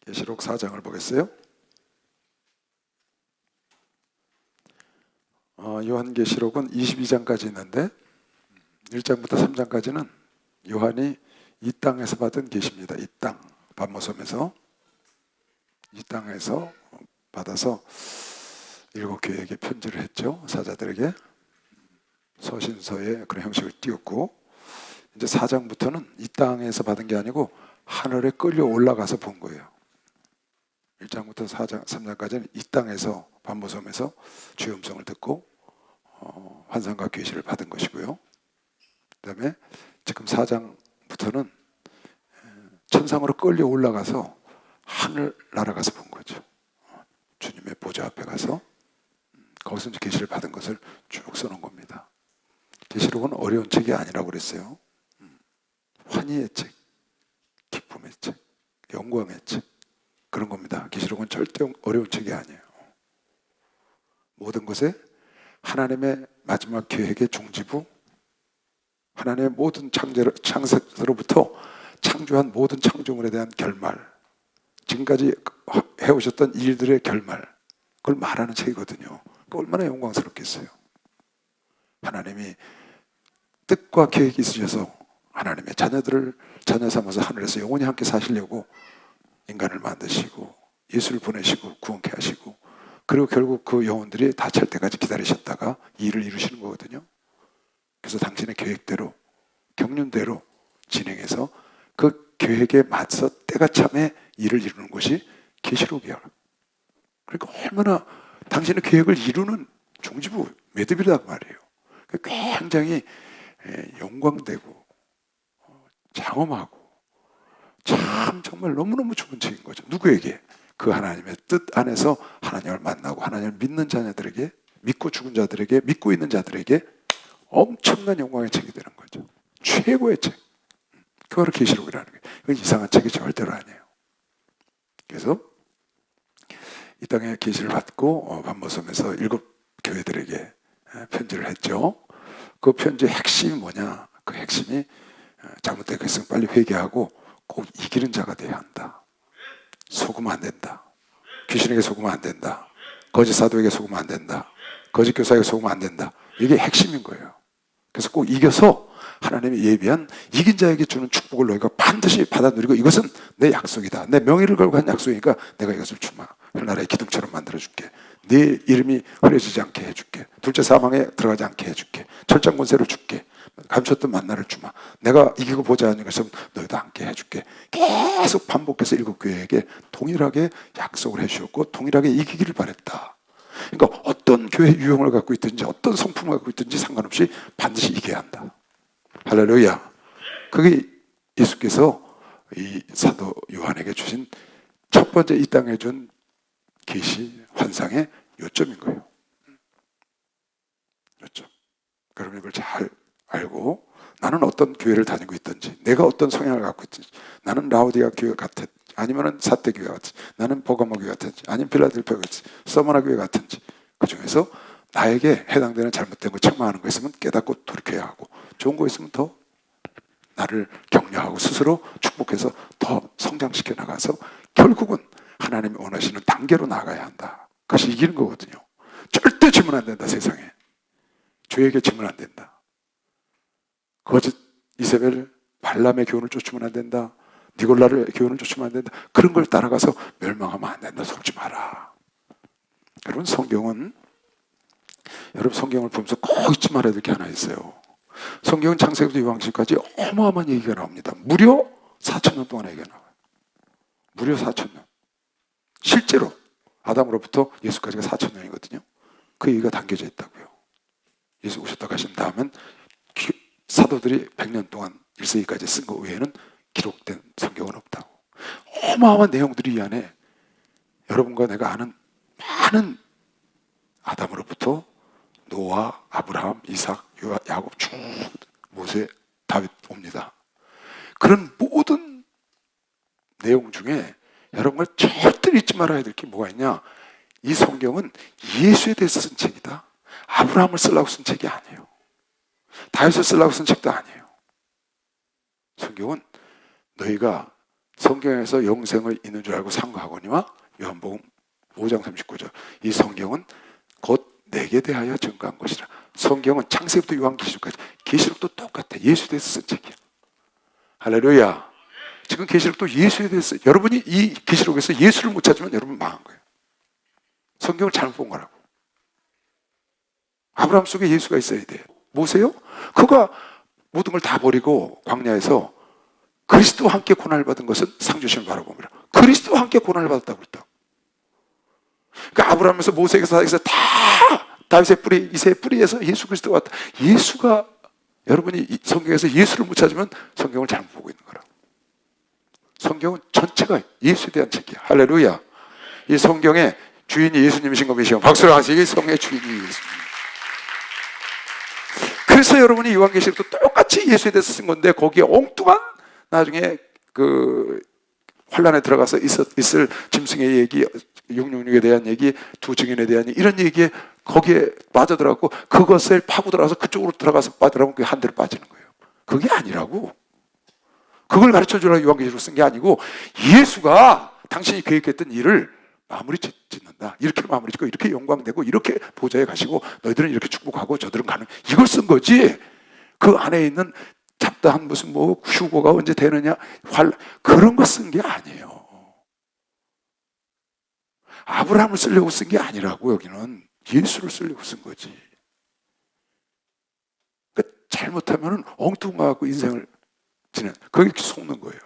계시록 4장을 보겠어요. 요한계시록은 22장까지 있는데 1장부터 3장까지는 요한이 이 땅에서 받은 계시입니다. 이 땅, 반모섬에서 이 땅에서 받아서 7교회에게 편지를 했죠. 사자들에게 서신서의 그런 형식을 띄웠고, 이제 4장부터는 이 땅에서 받은 게 아니고 하늘에 끌려 올라가서 본 거예요. 1장부터 4장, 3장까지는 이 땅에서 반모섬에서 주의 음성을 듣고 환상과 계시를 받은 것이고요. 그 다음에 지금 4장부터는 천상으로 끌려 올라가서 하늘 날아가서 본 거죠. 주님의 보좌 앞에 가서 거기서 이제 계시를 받은 것을 쭉 써놓은 겁니다. 계시록은 어려운 책이 아니라고 그랬어요. 환희의 책, 기쁨의 책, 영광의 책, 그런 겁니다. 계시록은 절대 어려운 책이 아니에요. 모든 것에 하나님의 마지막 계획의 종지부, 하나님의 모든 창세로부터 창조한 모든 창조물에 대한 결말, 지금까지 해오셨던 일들의 결말, 그걸 말하는 책이거든요. 얼마나 영광스럽겠어요. 하나님이 뜻과 계획이 있으셔서 하나님의 자녀들을 자녀 삼아서 하늘에서 영원히 함께 사시려고 인간을 만드시고 예수를 보내시고 구원케 하시고, 그리고 결국 그 영혼들이 다 찰 때까지 기다리셨다가 이 일을 이루시는 거거든요. 그래서 당신의 계획대로 경륜대로 진행해서 그 계획에 맞서 때가 참에 일을 이루는 것이 계시록이야. 그러니까 얼마나 당신의 계획을 이루는 종지부 매듭이란 말이에요. 굉장히 영광되고 장엄하고 참 정말 너무너무 좋은 책인 거죠. 누구에게? 그 하나님의 뜻 안에서 하나님을 만나고 하나님을 믿는 자녀들에게, 믿고 죽은 자들에게, 믿고 있는 자들에게 엄청난 영광의 책이 되는 거죠. 최고의 책. 그거를 계시록이라는 거예요. 이건 이상한 책이 절대로 아니에요. 그래서 이 땅에 계시를 받고 반모섬에서 7교회들에게 편지를 했죠. 그 편지의 핵심이 뭐냐? 그 핵심이 잘못된 것은 빨리 회개하고 꼭 이기는 자가 되어야 한다. 속으면 안 된다. 귀신에게 속으면 안 된다. 거짓 사도에게 속으면 안 된다. 거짓 교사에게 속으면 안 된다. 이게 핵심인 거예요. 그래서 꼭 이겨서 하나님이 예비한 이긴 자에게 주는 축복을 너희가 반드시 받아 누리고, 이것은 내 약속이다. 내 명예를 걸고 한 약속이니까 내가 이것을 주마. 하나의 기둥처럼 만들어줄게. 네 이름이 흐려지지 않게 해줄게. 둘째 사망에 들어가지 않게 해줄게. 철장 권세를 줄게. 감췄던 만나를 주마. 내가 이기고 보자 하는 것은 너희도 함께 해줄게. 계속 반복해서 7교회에게 동일하게 약속을 해주셨고 동일하게 이기기를 바랬다. 그러니까 어떤 교회 유형을 갖고 있든지 어떤 성품을 갖고 있든지 상관없이 반드시 이겨야 한다. 할렐루야. 그게 예수께서 이 사도 요한에게 주신 첫 번째 이 땅에 준 계시 환상의 요점인 거예요. 요점. 그러면 이걸 잘 알고 나는 어떤 교회를 다니고 있든지, 내가 어떤 성향을 갖고 있든지, 나는 라오디아 교회 같았지, 아니면 사대 교회 같은지, 나는 버가모 교회 같은지, 아니면 필라델피아 같은지, 서머나 교회 같은지, 그 중에서 나에게 해당되는 잘못된 거 책망하는 거 있으면 깨닫고 돌이켜야 하고, 좋은 거 있으면 더 나를 격려하고 스스로 축복해서 더 성장시켜 나가서 결국은 하나님이 원하시는 단계로 나가야 한다. 그것이 이기는 거거든요. 절대 지면 안 된다. 세상에 죄에게 지면 안 된다. 거짓 이세벨 발람의 교훈을 쫓으면 안 된다. 니골라의 교훈을 쫓으면 안 된다. 그런 걸 따라가서 멸망하면 안 된다. 속지 마라. 여러분 성경을 보면서 꼭 잊지 말아야 될 게 하나 있어요. 성경은 창세기부터 요한계시까지 어마어마한 얘기가 나옵니다. 무려 4,000년 동안 얘기가 나와요. 무려 4,000년. 실제로 아담으로부터 예수까지가 4,000년이거든요. 그 얘기가 담겨져 있다고요. 예수 오셨다 가신 다음엔 사도들이 100년 동안 1세기까지 쓴 것 외에는 기록된 성경은 없다고. 어마어마한 내용들이 이 안에 여러분과 내가 아는 많은 아담으로부터 노아, 아브라함, 이삭, 야곱 쭉 모세, 다윗 옵니다. 그런 모든 내용 중에 여러분과 절대 잊지 말아야 될 게 뭐가 있냐? 이 성경은 예수에 대해서 쓴 책이다. 아브라함을 쓰려고 쓴 책이 아니에요. 다윗을 쓰려고 쓴 책도 아니에요. 성경은 너희가 성경에서 영생을 있는 줄 알고 상고하거니와 요한복음 5장 39절. 이 성경은 곧 내게 대하여 증거한 것이라. 성경은 창세기부터 요한계시록까지, 계시록도 똑같아. 예수에 대해서 쓴 책이야. 할렐루야. 지금 계시록도 예수에 대해서, 여러분이 이 계시록에서 예수를 못 찾으면 여러분 망한 거예요. 성경을 잘못 본 거라고. 아브라함 속에 예수가 있어야 돼요. 모세요? 그가 모든 걸 다 버리고 광야에서 그리스도와 함께 고난을 받은 것은 상주심을 바라봅니다. 그리스도와 함께 고난을 받았다고 그랬다. 그러니까 아브라함에서 모세에서 다윗에서 다 다윗의 뿌리, 이새의 뿌리에서 예수 그리스도가 왔다. 예수가, 여러분이 성경에서 예수를 못 찾으면 성경을 잘못 보고 있는 거라. 성경은 전체가 예수에 대한 책이야. 할렐루야. 이 성경의 주인이 예수님이신 거 믿으시고 박수를 하시기. 성경의 주인이 예수님. 그래서 여러분이 요한계시록도 똑같이 예수에 대해서 쓴 건데, 거기에 엉뚱한 나중에 그 환란에 들어가서 있을 짐승의 얘기, 666에 대한 얘기, 두 증인에 대한 얘기, 이런 얘기에 거기에 빠져들어가고 그것을 파고 들어가서 그쪽으로 들어가서 빠져들어가면 그게 한 대로 빠지는 거예요. 그게 아니라고. 그걸 가르쳐 주려고 요한계시록 쓴 게 아니고, 예수가 당신이 계획했던 일을 마무리 짓는다. 이렇게 마무리 짓고 이렇게 영광되고 이렇게 보좌에 가시고 너희들은 이렇게 축복하고 저들은 가는, 이걸 쓴 거지. 그 안에 있는 잡다한 무슨 뭐 휴고가 언제 되느냐, 그런 거 쓴 게 아니에요. 아브라함을 쓰려고 쓴 게 아니라고. 여기는 예수를 쓰려고 쓴 거지. 그러니까 잘못하면 엉뚱하고 인생을 지는, 거기 속는 거예요.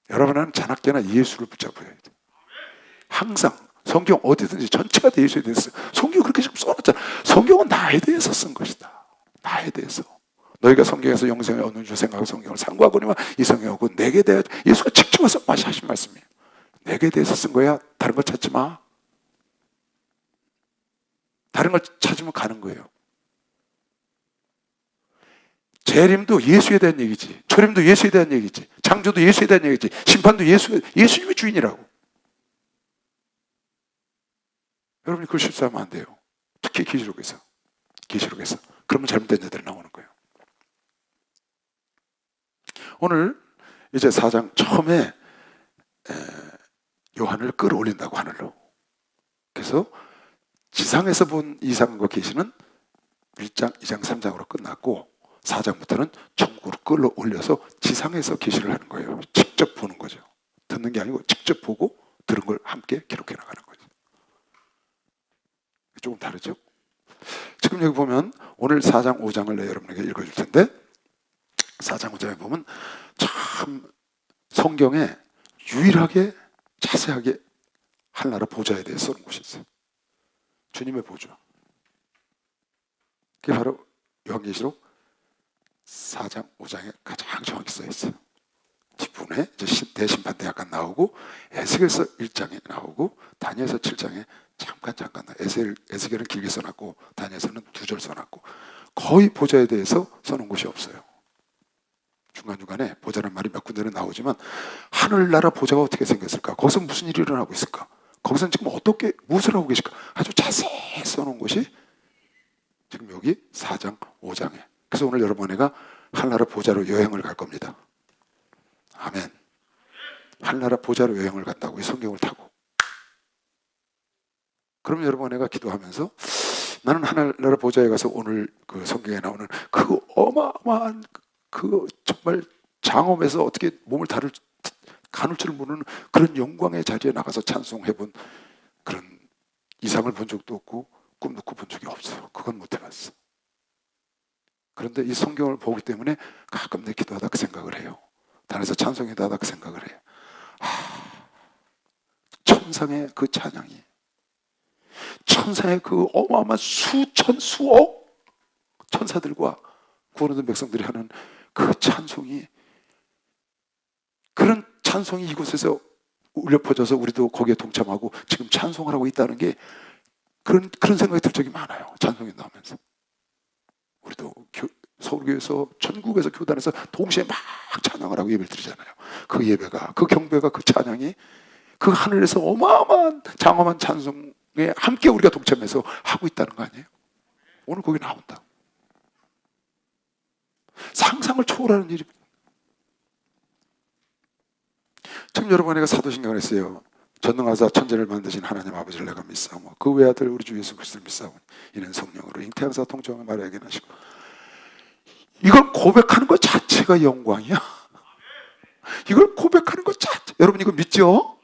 여러분은 자나깨나 예수를 붙잡아야 돼. 항상 성경 어디든지 전체가 다 예수에 대해서, 성경 그렇게 지금 써놨잖아. 성경은 나에 대해서 쓴 것이다. 나에 대해서. 너희가 성경에서 영생을 얻는 줄 생각하고 성경을 상고하거니와 이 성경하고 내게 대해, 예수가 직접 와서 하신 말씀이에요. 내게 대해서 쓴 거야. 다른 거 찾지 마. 다른 걸 찾으면 가는 거예요. 재림도 예수에 대한 얘기지, 초림도 예수에 대한 얘기지, 창조도 예수에 대한 얘기지, 심판도 예수님이 주인이라고. 여러분이 그걸 실수하면 안 돼요. 특히 계시록에서. 그러면 잘못된 자들이 나오는 거예요. 오늘 이제 4장 처음에 요한을 끌어올린다고, 하늘로. 그래서 지상에서 본 이상과 계시는 1장, 2장, 3장으로 끝났고 4장부터는 천국으로 끌어올려서 지상에서 계시를 하는 거예요. 직접 보는 거죠. 듣는 게 아니고 직접 보고 들은 걸 함께 기록해 나가는 거죠. 조금 다르죠? 지금 여기 보면 오늘 4장, 5장을 내가 여러분에게 읽어줄 텐데, 4장, 5장에 보면 참 성경에 유일하게 자세하게 하나나라 보좌에 대해 쓰는 곳이 있어요. 주님의 보좌. 그게 바로 요한계시록 4장, 5장에 가장 정확히 써 있어요. 뒷부분에 이제 대심판 때 약간 나오고, 에스겔서 1장에 나오고, 다니엘서 7장에 잠깐 나와요. 에스겔은 길게 써놨고 다니엘서는 2절 써놨고, 거의 보좌에 대해서 써놓은 곳이 없어요. 중간중간에 보좌란 말이 몇 군데는 나오지만 하늘나라 보좌가 어떻게 생겼을까? 거기서 무슨 일이 일어나고 있을까? 거기서는 지금 어떻게 무엇을 하고 계실까? 아주 자세히 써놓은 곳이 지금 여기 4장, 5장에. 그래서 오늘 여러분과 하늘나라 보좌로 여행을 갈 겁니다. 아멘. 하늘나라 보좌로 여행을 간다고, 이 성경을 타고. 그럼 여러분과 기도하면서 나는 하늘나라 보좌에 가서 오늘 그 성경에 나오는 그 어마어마한 그 정말 장엄에서 어떻게 몸을 가눌 줄 모르는 그런 영광의 자리에 나가서 찬송해본 그런 이상을 본 적도 없고 꿈도 꿔본 적이 없어요. 그건 못 해봤어. 그런데 이 성경을 보기 때문에 가끔 내 기도하다 그 생각을 해요. 단에서 찬송이다 하다 그 생각을 해요. 천상의 그 찬양이, 천상의 그 어마어마한 수천 수억 천사들과 구원받은 백성들이 하는 그 찬송이, 그런 찬송이 이곳에서 울려 퍼져서 우리도 거기에 동참하고 지금 찬송을 하고 있다는 게, 그런 생각이 들 적이 많아요. 찬송이 나오면서 우리도 서울교회에서 전국에서 교단에서 동시에 막 찬양을 하고 예배를 드리잖아요. 그 예배가, 그 경배가, 그 찬양이 그 하늘에서 어마어마한 장엄한 찬송에 함께 우리가 동참해서 하고 있다는 거 아니에요? 오늘 거기 나온다. 상상을 초월하는 일입니다. 지금 여러분 내가 사도신경을 했어요. 전능하사 천지를 만드신 하나님 아버지를 내가 믿사오며 그 외아들 우리 주 예수 그리스도를 믿사오니 이는 성령으로 잉태하사 통정을 말하게 하시고. 이걸 고백하는 것 자체가 영광이야. 이걸 고백하는 것 자체, 여러분 이거 믿죠?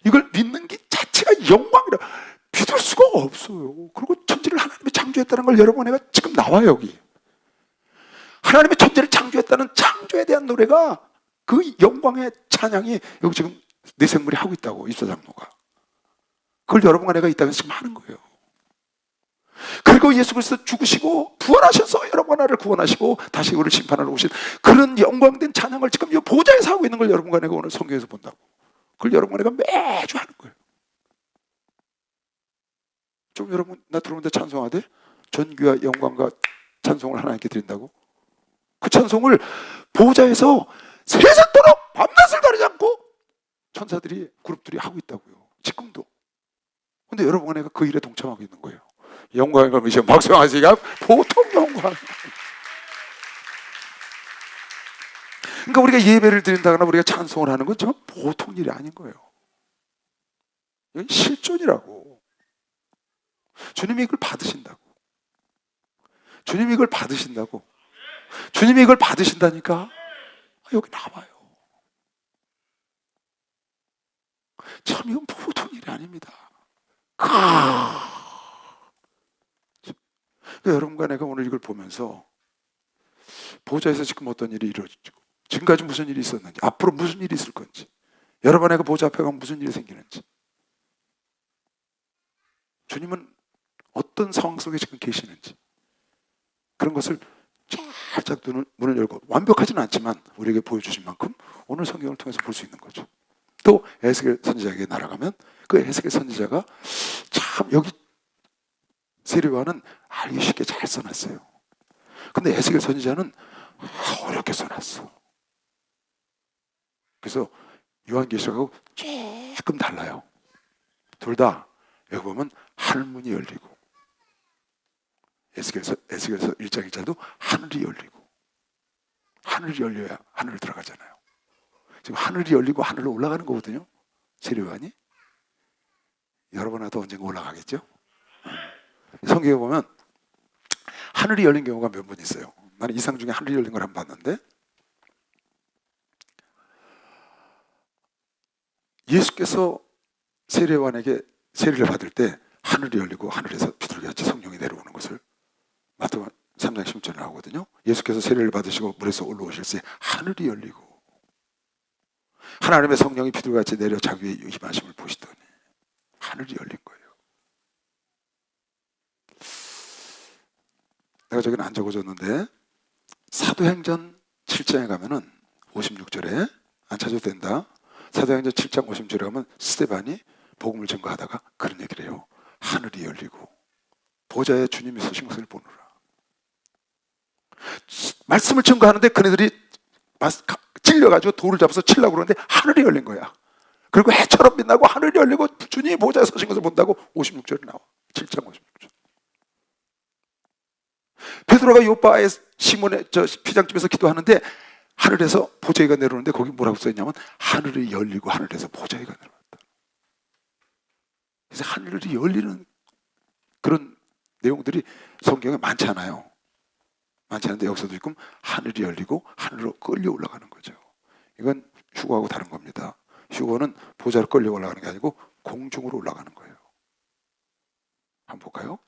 이걸 믿는 게 자체가 영광이라. 믿을 수가 없어요. 그리고 천지를 하나님이 창조했다는 걸 여러분 내가 지금 나와요. 여기 하나님의 천지를 창조했다는 창조에 대한 노래가, 그 영광의 찬양이 여기 지금 내 생물이 하고 있다고, 입사장로가. 그걸 여러분과 내가 이 땅에서 지금 하는 거예요. 그리고 예수 그리스도 죽으시고 부활하셔서 여러분과 나를 구원하시고 다시 우리를 심판하러 오신 그런 영광된 찬양을 지금 이 보좌에서 하고 있는 걸 여러분과 내가 오늘 성경에서 본다고. 그걸 여러분과 내가 매주 하는 거예요. 좀 여러분 나 들어오는데 찬송하되 전기와 영광과 찬송을 하나님께 드린다고? 그 찬송을 보좌에서 세세토록 밤낮을 가리지 않고 천사들이, 그룹들이 하고 있다고요. 지금도. 근데 여러분과 내가 그 일에 동참하고 있는 거예요. 영광을 걸으시면 박수하시기가 보통 영광. 그러니까 우리가 예배를 드린다거나 우리가 찬송을 하는 건 정말 보통 일이 아닌 거예요. 이건 실존이라고. 주님이 이걸 받으신다고. 주님이 이걸 받으신다고. 주님이 이걸 받으신다니까. 여기 나와요. 참 이건 보통 일이 아닙니다. 그러니까 여러분과 내가 오늘 이걸 보면서 보좌에서 지금 어떤 일이 이루어지고 지금까지 무슨 일이 있었는지, 앞으로 무슨 일이 있을 건지, 여러분 내가 보좌 앞에 가면 무슨 일이 생기는지, 주님은 어떤 상황 속에 지금 계시는지, 그런 것을 살짝 문을 열고, 완벽하지는 않지만 우리에게 보여주신 만큼 오늘 성경을 통해서 볼 수 있는 거죠. 또 에스겔 선지자에게 날아가면 그 에스겔 선지자가 참 여기 세례요한은 알기 쉽게 잘 써놨어요. 근데 에스겔 선지자는 어렵게 써놨어. 그래서 요한계시록하고 조금 달라요. 둘 다 여기 보면 하늘문이 열리고, 에스겔서 1장 1절도 하늘이 열리고, 하늘이 열려야 하늘을 들어가잖아요. 지금 하늘이 열리고 하늘로 올라가는 거거든요. 세례요한이. 여러분하고 언젠가 올라가겠죠? 성경에 보면 하늘이 열린 경우가 몇 번 있어요. 나는 이상 중에 하늘이 열린 걸 한번 봤는데, 예수께서 세례요한에게 세례를 받을 때 하늘이 열리고 하늘에서 비둘기같이 성령이 내려오는 것을 마태복음 3장 10절에 나오거든요. 예수께서 세례를 받으시고 물에서 올라오실 때 하늘이 열리고 하나님의 성령이 비둘기같이 내려 자기 위에 임하심을 보시더니 하늘이 열린 거예요. 내가 저기는 안 적어줬는데 사도행전 7장에 가면은 56절에, 안 찾아도 된다. 사도행전 7장 50절에 가면 스데반이 복음을 증거하다가 그런 얘기를 해요. 하늘이 열리고 보좌에 주님이 서신 것을 보느라. 말씀을 증거하는데 그네들이 찔려가지고 돌을 잡아서 치려고 그러는데 하늘이 열린 거야. 그리고 해처럼 빛나고 하늘이 열리고 주님이 보좌에 서신 것을 본다고 56절에 나와. 7장 56절. 베드로가 요바의 시몬의 피장집에서 기도하는데 하늘에서 보좌가 내려오는데 거기 뭐라고 써있냐면 하늘이 열리고 하늘에서 보좌가 내려왔다. 그래서 하늘이 열리는 그런 내용들이 성경에 많지 않아요. 많지 않은데 여기서도 지금 하늘이 열리고 하늘로 끌려 올라가는 거죠. 이건 휴거하고 다른 겁니다. 휴거는 보좌로 끌려 올라가는 게 아니고 공중으로 올라가는 거예요. 한번 볼까요?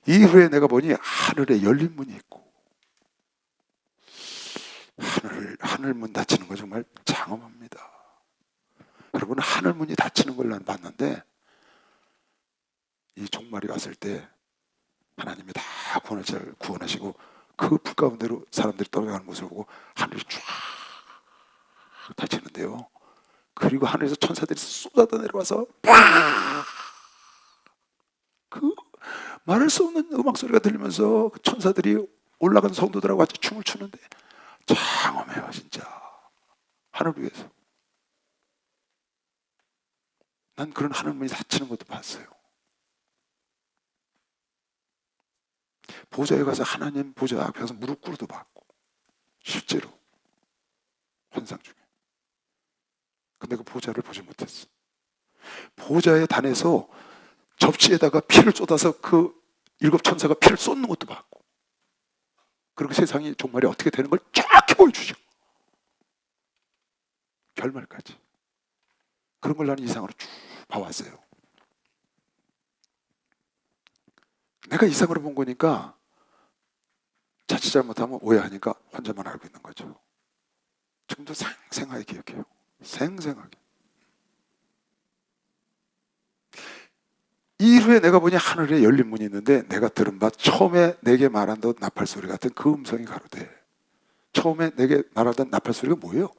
이후에 내가 보니 하늘에 열린 문이 있고, 하늘문 닫히는 거 정말 장엄합니다. 여러분, 하늘문이 닫히는 걸 난 봤는데 이 종말이 왔을 때 하나님이 다 구원하시고 그 불 가운데로 사람들이 떠나가는 모습을 보고 하늘이 쫙 닫히는데요. 그리고 하늘에서 천사들이 쏟아져 내려와서 그 말할 수 없는 음악 소리가 들리면서 그 천사들이 올라간 성도들하고 같이 춤을 추는데 장엄해요. 진짜 하늘 위에서. 난 그런 하늘문이 닫히는 것도 봤어요. 보좌에 가서 하나님 보좌 앞에서 무릎 꿇어도 봤고, 실제로 환상 중에. 근데 그 보좌를 보지 못했어. 보좌의 단에서 접시에다가 피를 쏟아서 그 일곱 천사가 피를 쏟는 것도 봤고, 그리고 세상이 종말이 어떻게 되는 걸 정확히 보여주죠. 결말까지. 그런 걸 나는 이상으로 쭉 봐왔어요. 내가 이상으로 본 거니까 자칫 잘못하면 오해하니까 혼자만 알고 있는 거죠. 지금도 생생하게 기억해요. 생생하게. 이후에 내가 보니 하늘에 열린 문이 있는데 내가 들은 바 처음에 내게 말한던 나팔 소리 같은 그 음성이 가로되. 처음에 내게 말하던 나팔 소리가 뭐예요?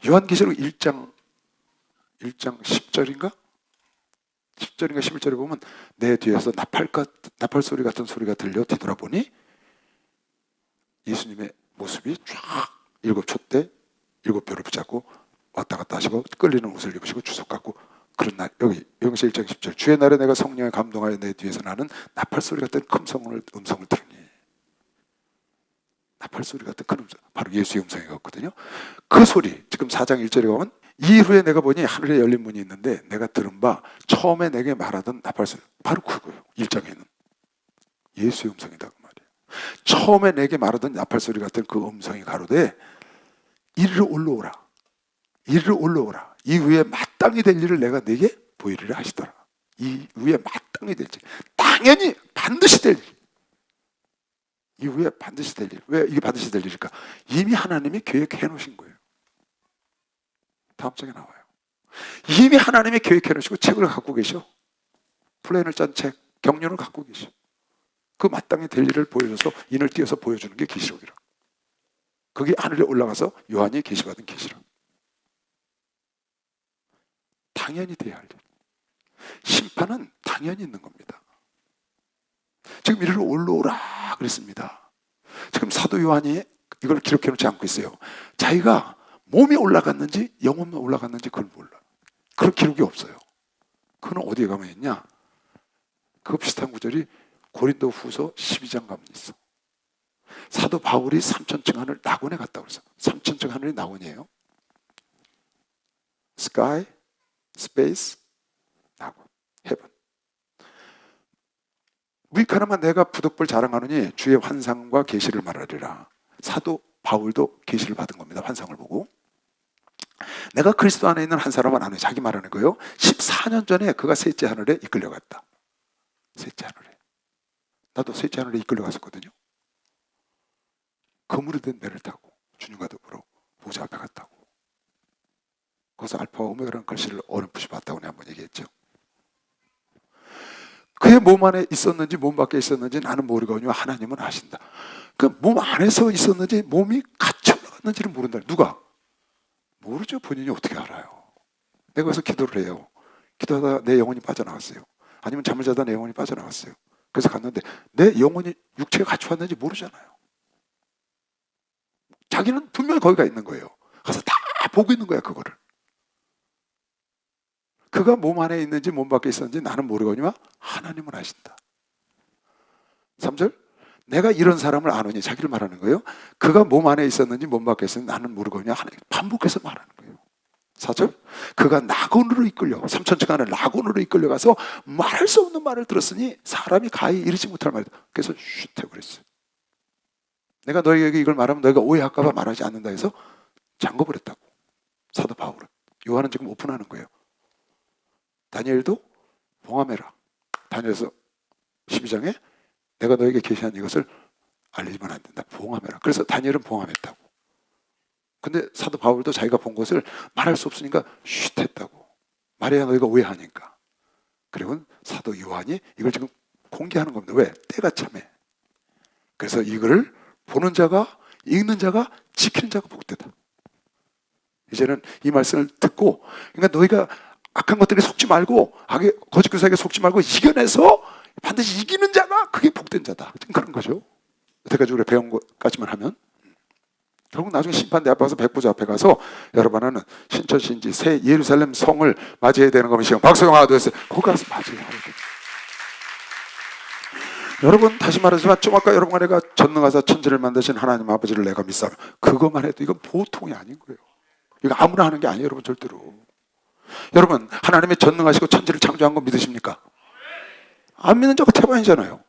요한계시록 1장 10절인가? 10절인가 11절에 보면 내 뒤에서 나팔 소리 같은 소리가 들려 뒤돌아보니 예수님의 모습이 쫙 일곱 촛대 일곱 벼를 붙잡고 왔다 갔다 하시고 끌리는 옷을 입으시고 주석 갖고 그런 날, 여기 요한계시록 1장 10절 주의 날에 내가 성령에 감동하여 내 뒤에서 나는 나팔 소리 같은 큰 음성을 들으니. 나팔 소리 같은 큰 음성, 바로 예수의 음성이었거든요. 그 소리, 지금 4장 1절에 보면 이후에 내가 보니 하늘에 열린 문이 있는데 내가 들은 바 처음에 내게 말하던 나팔 소리, 바로 그거예요. 1장에는 예수의 음성이다 그 말이에요. 처음에 내게 말하던 나팔 소리 같은 그 음성이 가로되 이리로 올라오라, 이리로 올라오라. 이후에 마땅히 될 일을 내가 네게 보이리라 하시더라. 이후에 마땅히 될 일, 당연히 반드시 될 일, 이후에 반드시 될 일. 왜 이게 반드시 될 일일까? 이미 하나님이 계획해 놓으신 거예요. 다음 장에 나와요. 이미 하나님이 계획해 놓으시고 책을 갖고 계셔. 플랜을 짠 책, 경륜을 갖고 계셔. 그 마땅히 될 일을 보여줘서 인을 띄어서 보여주는 게 계시록이라. 그게 하늘에 올라가서 요한이 계시받은 계시록. 당연히 돼야 할 일. 심판은 당연히 있는 겁니다. 지금 이리로 올라오라 그랬습니다. 지금 사도 요한이 이걸 기록해 놓지 않고 있어요. 자기가 몸이 올라갔는지 영혼만 올라갔는지 그걸 몰라. 그런 기록이 없어요. 그건 어디에 가면 있냐? 그 비슷한 구절이 고린도 후서 12장 가면 있어. 사도 바울이 3천층 하늘 낙원에 갔다고 그랬어. 3천층 하늘이 낙원이에요. sky, space, 낙원, heaven. 무익하나마 내가 부득불 자랑하느니 주의 환상과 계시를 말하리라. 사도 바울도 계시를 받은 겁니다. 환상을 보고. 내가 그리스도 안에 있는 한 사람은 아는, 자기 말하는 거예요. 14년 전에 그가 셋째 하늘에 이끌려갔다. 셋째 하늘에. 나도 셋째 하늘에 이끌려갔었거든요. 거물이 된 배를 타고 주님과 더불어 보좌 앞에 갔다고. 거기서 알파와 오메가라는 글씨를 어렴풋이 봤다고 내가 한번 얘기했죠. 그의 몸 안에 있었는지 몸 밖에 있었는지 나는 모르거니와 하나님은 아신다. 그 몸 안에서 있었는지 몸이 같이 올라갔는지를 모른다. 누가? 모르죠. 본인이 어떻게 알아요? 내가 그래서 기도를 해요. 기도하다가 내 영혼이 빠져나갔어요. 아니면 잠을 자다 내 영혼이 빠져나갔어요. 그래서 갔는데 내 영혼이 육체가 같이 왔는지 모르잖아요. 자기는 분명히 거기가 있는 거예요. 가서 다 보고 있는 거야 그거를. 그가 몸 안에 있는지 몸 밖에 있었는지 나는 모르거니와 하나님은 아신다. 3절 내가 이런 사람을 아노니, 자기를 말하는 거예요. 그가 몸 안에 있었는지 몸 밖에 있었는지 나는 모르거니와 하나님, 반복해서 말하는 거예요. 4절 그가 낙원으로 이끌려, 3천층 안에 낙원으로 이끌려가서 말할 수 없는 말을 들었으니 사람이 가히 이르지 못할 말이다. 그래서 쉿 해버렸어요. 내가 너희에게 이걸 말하면 너희가 오해할까 봐 말하지 않는다 해서 잠궈버렸다고. 사도 바울은. 요한은 지금 오픈하는 거예요. 다니엘도 봉함해라. 다니엘서 12장에 내가 너에게 계시한 이것을 알리면 안 된다. 봉함해라. 그래서 다니엘은 봉함했다고. 근데 사도 바울도 자기가 본 것을 말할 수 없으니까 쉿 했다고. 말해야 너희가 오해하니까. 그리고 사도 요한이 이걸 지금 공개하는 겁니다. 왜? 때가 참해. 그래서 이거를 보는 자가, 읽는 자가, 지키는 자가 복되다. 이제는 이 말씀을 듣고, 그러니까 너희가 악한 것들에 속지 말고, 악의 거짓 교사에게 속지 말고 이겨내서 반드시 이기는 자가 그게 복된 자다. 그런 거죠. 여태까지 배운 것까지만 하면 결국 나중에 심판대 앞에 가서 백보자 앞에 가서 여러분은 신천신지 새 예루살렘 성을 맞이해야 되는 것이요. 박수영 하나 둘 셋. 거기 가서 맞이해야 돼요. 여러분 다시 말하지만 좀 아까 여러분과 내가 전능하사 천지를 만드신 하나님 아버지를 내가 믿사오며, 그것만 해도 이건 보통이 아닌 거예요. 이거 아무나 하는 게 아니에요, 여러분. 절대로. 여러분, 하나님의 전능하시고 천지를 창조한 거 믿으십니까? 안 믿는 자가 태반이잖아요.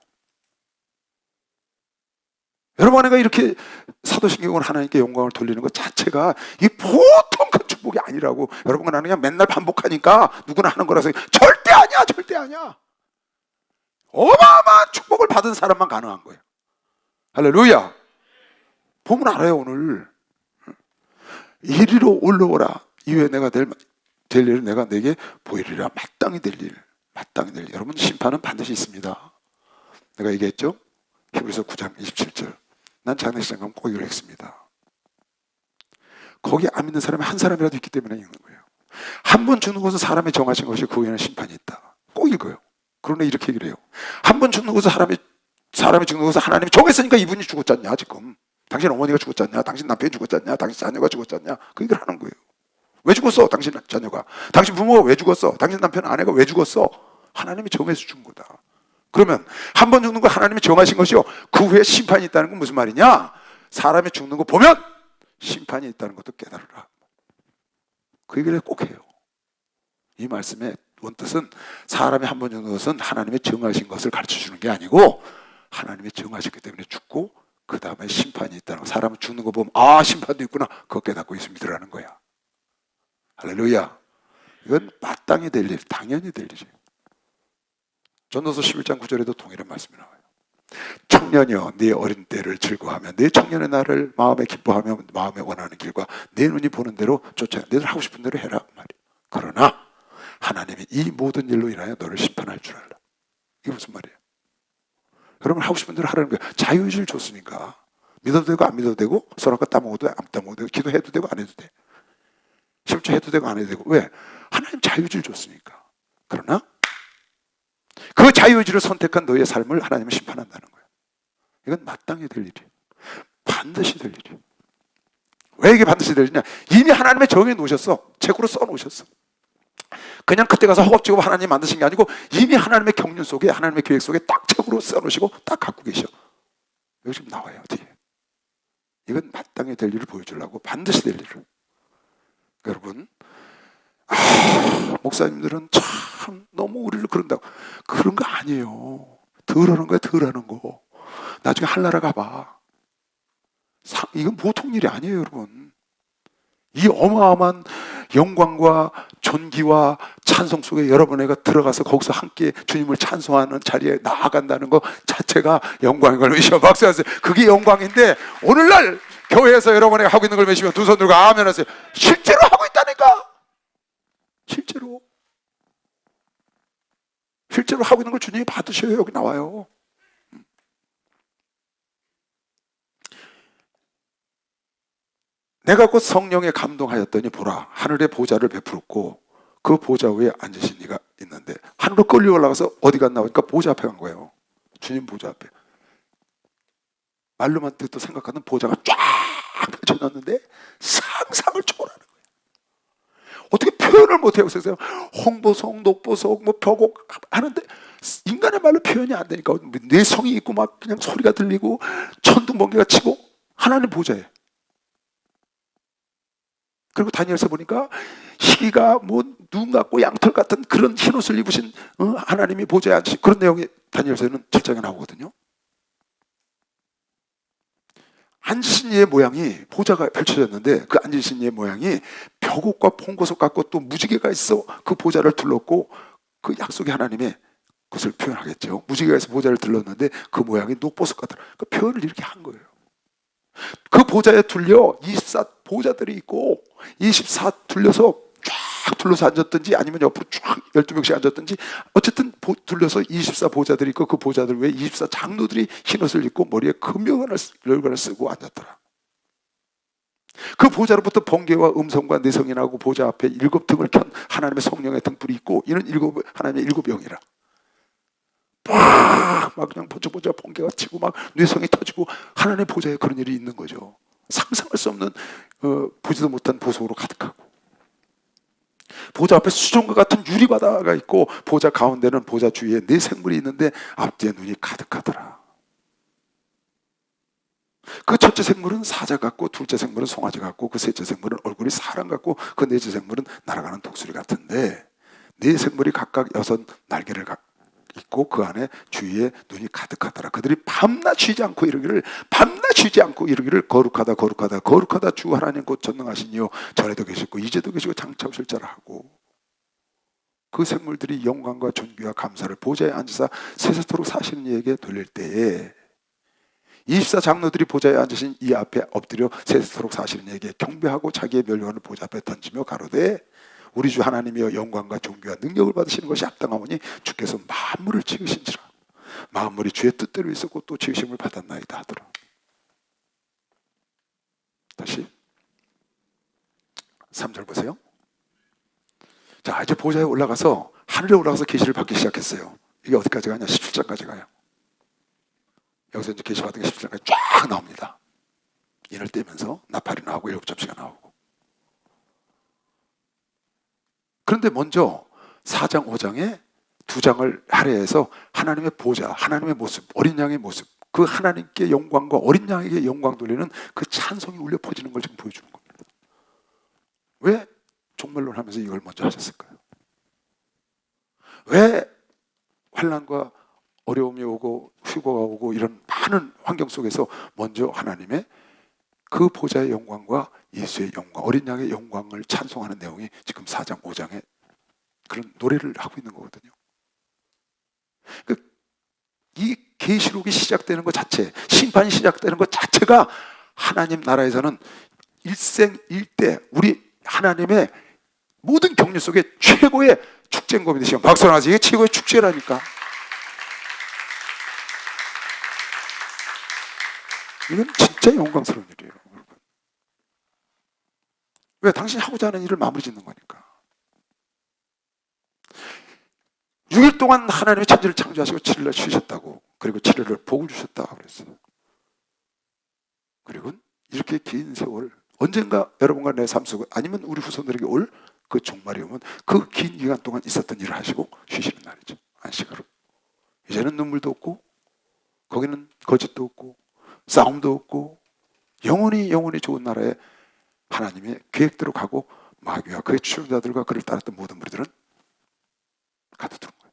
여러분, 내가 이렇게 사도신경으로 하나님께 영광을 돌리는 것 자체가 이 보통 큰 축복이 아니라고. 여러분과 나는 그냥 맨날 반복하니까 누구나 하는 거라서 절대 아니야, 절대 아니야. 어마어마한 축복을 받은 사람만 가능한 거예요. 할렐루야. 보면 알아요. 오늘 이리로 올라오라. 이후에 내가 될 일을 내가 내게 보이리라. 마땅히 될 일, 마땅히 될 일. 여러분, 심판은 반드시 있습니다. 내가 얘기했죠? 히브리서 9장 27절. 난 장례식장 가면 꼭 이걸 했습니다. 거기 안 믿는 사람이 한 사람이라도 있기 때문에 읽는 거예요. 한 번 죽는 것은 사람이 정하신 것이 그 후에는 심판이 있다. 꼭 읽어요. 그러나 이렇게 얘기를 해요. 한 번 죽는 것은 사람이 죽는 것은 하나님이 정했으니까 이분이 죽었지 않냐 지금. 당신 어머니가 죽었지 않냐, 당신 남편이 죽었지 않냐, 당신 자녀가 죽었지 않냐, 그 얘기를 하는 거예요. 왜 죽었어? 당신 자녀가. 당신 부모가 왜 죽었어? 당신 남편 아내가 왜 죽었어? 하나님이 정해서 죽은 거다. 그러면 한 번 죽는 거 하나님이 정하신 것이요, 그 후에 심판이 있다는 건 무슨 말이냐? 사람이 죽는 거 보면 심판이 있다는 것도 깨달으라. 그 얘기를 꼭 해요. 이 말씀의 원뜻은 사람이 한 번 죽는 것은 하나님이 정하신 것을 가르쳐 주는 게 아니고 하나님이 정하셨기 때문에 죽고 그 다음에 심판이 있다는 거. 사람은 죽는 거 보면 아, 심판도 있구나, 그거 깨닫고 있습니다라는 거야. 할렐루야. 이건 마땅히 될 일, 당연히 될 일이에요. 전도서 11장 9절에도 동일한 말씀이 나와요. 청년이여, 네 어린 때를 즐거워하며 네 청년의 날을 마음에 기뻐하며 마음에 원하는 길과 내 눈이 보는 대로 쫓아가. 너희들 하고 싶은 대로 해라 말이야. 그러나 하나님이 이 모든 일로 인하여 너를 심판할 줄 알라. 이게 무슨 말이에요? 여러분, 하고 싶은 대로 하라는 거예요. 자유의지를 줬으니까. 믿어도 되고 안 믿어도 되고, 선악과 따먹어도 안 따먹어도 되고, 기도해도 되고 안 해도 돼. 실제해도 되고 안 해도 되고. 왜? 하나님 자유의지를 줬으니까. 그러나 그 자유의지를 선택한 너의 삶을 하나님은 심판한다는 거예요. 이건 마땅히 될 일이에요. 반드시 될 일이에요. 왜 이게 반드시 될 일이냐? 이미 하나님의 정해 놓으셨어. 책으로 써 놓으셨어. 그냥 그때 가서 허겁지겁 하나님 만드신 게 아니고 이미 하나님의 경륜 속에, 하나님의 계획 속에 딱 책으로 써 놓으시고 딱 갖고 계셔. 여기 지금 나와요, 뒤에. 이건 마땅히 될 일을 보여주려고, 반드시 될 일을. 여러분, 목사님들은 참 너무 우리를 그런다고. 그런 거 아니에요. 덜 하는 거야, 덜 하는 거. 나중에 한나라 가봐. 이건 보통 일이 아니에요, 여러분. 이 어마어마한 영광과 존귀와 찬송 속에 여러분에게 들어가서 거기서 함께 주님을 찬송하는 자리에 나아간다는 것 자체가 영광인 걸 외치며 박수하세요. 그게 영광인데, 오늘날 교회에서 여러분에게 하고 있는 걸 외치며 두 손 들고 아멘 하세요. 실제로 하고 있다니까. 실제로 하고 있는 걸 주님이 받으셔요. 여기 나와요. 내가 곧 성령에 감동하였더니 보라, 하늘의 보좌를 베풀었고 그 보좌 위에 앉으신 이가 있는데, 하늘로 끌려 올라가서 어디 갔나 보니까 보좌 앞에 간 거예요. 주님 보좌 앞에. 말로만 듣도 생각하는 보좌가 쫙 펼쳐졌는데 상상을 초월하는 거예요. 어떻게 표현을 못해요. 그래서 홍보석, 녹보석, 뭐 벼곡 하는데 인간의 말로 표현이 안 되니까 뇌성이 있고 막 그냥 소리가 들리고 천둥번개가 치고 하나님 보좌에. 그리고 다니엘서 보니까 희귀가 뭐 눈 같고 양털 같은 그런 흰옷을 입으신 하나님이 보좌에 앉으신 그런 내용이 다니엘서는 7장에 나오거든요. 앉으신 이의 모양이, 보좌가 펼쳐졌는데 그 앉으신 이의 모양이 벼곡과 봉고석 같고 또 무지개가 있어 그 보좌를 둘렀고, 그 약속의 하나님의 것을 표현하겠죠. 무지개가 있어 보좌를 둘렀는데 그 모양이 녹보석 같다. 그 표현을 이렇게 한 거예요. 그 보좌에 둘려 24 보좌들이 있고 24 둘려서 쫙 둘러서 앉았든지 아니면 옆으로 쫙 12명씩 앉았든지 어쨌든 둘려서 24 보좌들이 있고 그 보좌들 위에 24 장로들이 흰옷을 입고 머리에 금명관을 쓰고 앉았더라. 그 보좌로부터 번개와 음성과 내성이 나고 보좌 앞에 7등을 켠 하나님의 성령의 등불이 있고 이는 하나님의 7영이라. 막 그냥 번쩍번쩍 번개가 치고 막 뇌성이 터지고 하나님의 보좌에 그런 일이 있는 거죠. 상상할 수 없는 보지도 못한 보석으로 가득하고, 보좌 앞에 수정과 같은 유리바다가 있고 보좌 가운데는 보좌 주위에 네 생물이 있는데 앞뒤에 눈이 가득하더라. 그 첫째 생물은 사자 같고, 둘째 생물은 송아지 같고, 그 셋째 생물은 얼굴이 사람 같고, 그 넷째 생물은 날아가는 독수리 같은데, 네 생물이 각각 6 날개를 있고 그 안에 주위에 눈이 가득하더라. 그들이 밤낮 쉬지 않고 이르기를, 거룩하다 거룩하다 거룩하다 주 하나님 곧 전능하시니요 전에도 계시고 이제도 계시고 장차 오실 자라 하고, 그 생물들이 영광과 존귀와 감사를 보좌에 앉으사 세세토록 사시는 이에게 돌릴 때에 24장로들이 보좌에 앉으신 이 앞에 엎드려 세세토록 사시는 이에게 경배하고 자기의 멸류관을 보좌 앞에 던지며 가로되 우리 주 하나님이여 영광과 존귀와 능력을 받으시는 것이 합당하오니 주께서 만물을 지으신지라. 만물이 주의 뜻대로 있었고 또 지으심을 받았나이다 하더라. 다시 3절 보세요. 자, 이제 보좌에 올라가서 하늘에 올라가서 계시를 받기 시작했어요. 이게 어디까지 가냐? 17장까지 가요. 여기서 이제 계시 받은 게 17장까지 쫙 나옵니다. 인을 떼면서 나팔이 나오고 7접시가 나오고. 그런데 먼저 4장 5장에 2장을 할애해서 하나님의 보좌, 하나님의 모습, 어린 양의 모습, 그 하나님께 영광과 어린 양에게 영광 돌리는 그 찬송이 울려 퍼지는 걸 지금 보여주는 겁니다. 왜 종말론 하면서 이걸 먼저 하셨을까요? 왜 환난과 어려움이 오고 휴거가 오고 이런 많은 환경 속에서 먼저 하나님의 그 보좌의 영광과 예수의 영광, 어린 양의 영광을 찬송하는 내용이 지금 4장 5장에 그런 노래를 하고 있는 거거든요. 이 계시록이 시작되는 것 자체, 심판이 시작되는 것 자체가 하나님 나라에서는 일생일대 우리 하나님의 모든 경륜 속에 최고의 축제인 겁니다. 지금 박수 나지, 이게 최고의 축제라니까. 이건 진짜 영광스러운 일이에요. 왜? 당신이 하고자 하는 일을 마무리 짓는 거니까. 6일 동안 하나님의 천지를 창조하시고 7일을 쉬셨다고. 그리고 7일을 복을 주셨다고 그랬어요. 그리고 이렇게 긴 세월, 언젠가 여러분과 내 삶 속에 아니면 우리 후손들에게 올 그 종말이 오면 그 긴 기간 동안 있었던 일을 하시고 쉬시는 날이죠. 안식으로. 이제는 눈물도 없고 거기는 거짓도 없고 싸움도 없고 영원히 좋은 나라에 하나님의 계획대로 가고 마귀와 그의 추종자들과 그를 따랐던 모든 무리들은 가둬두는 거예요.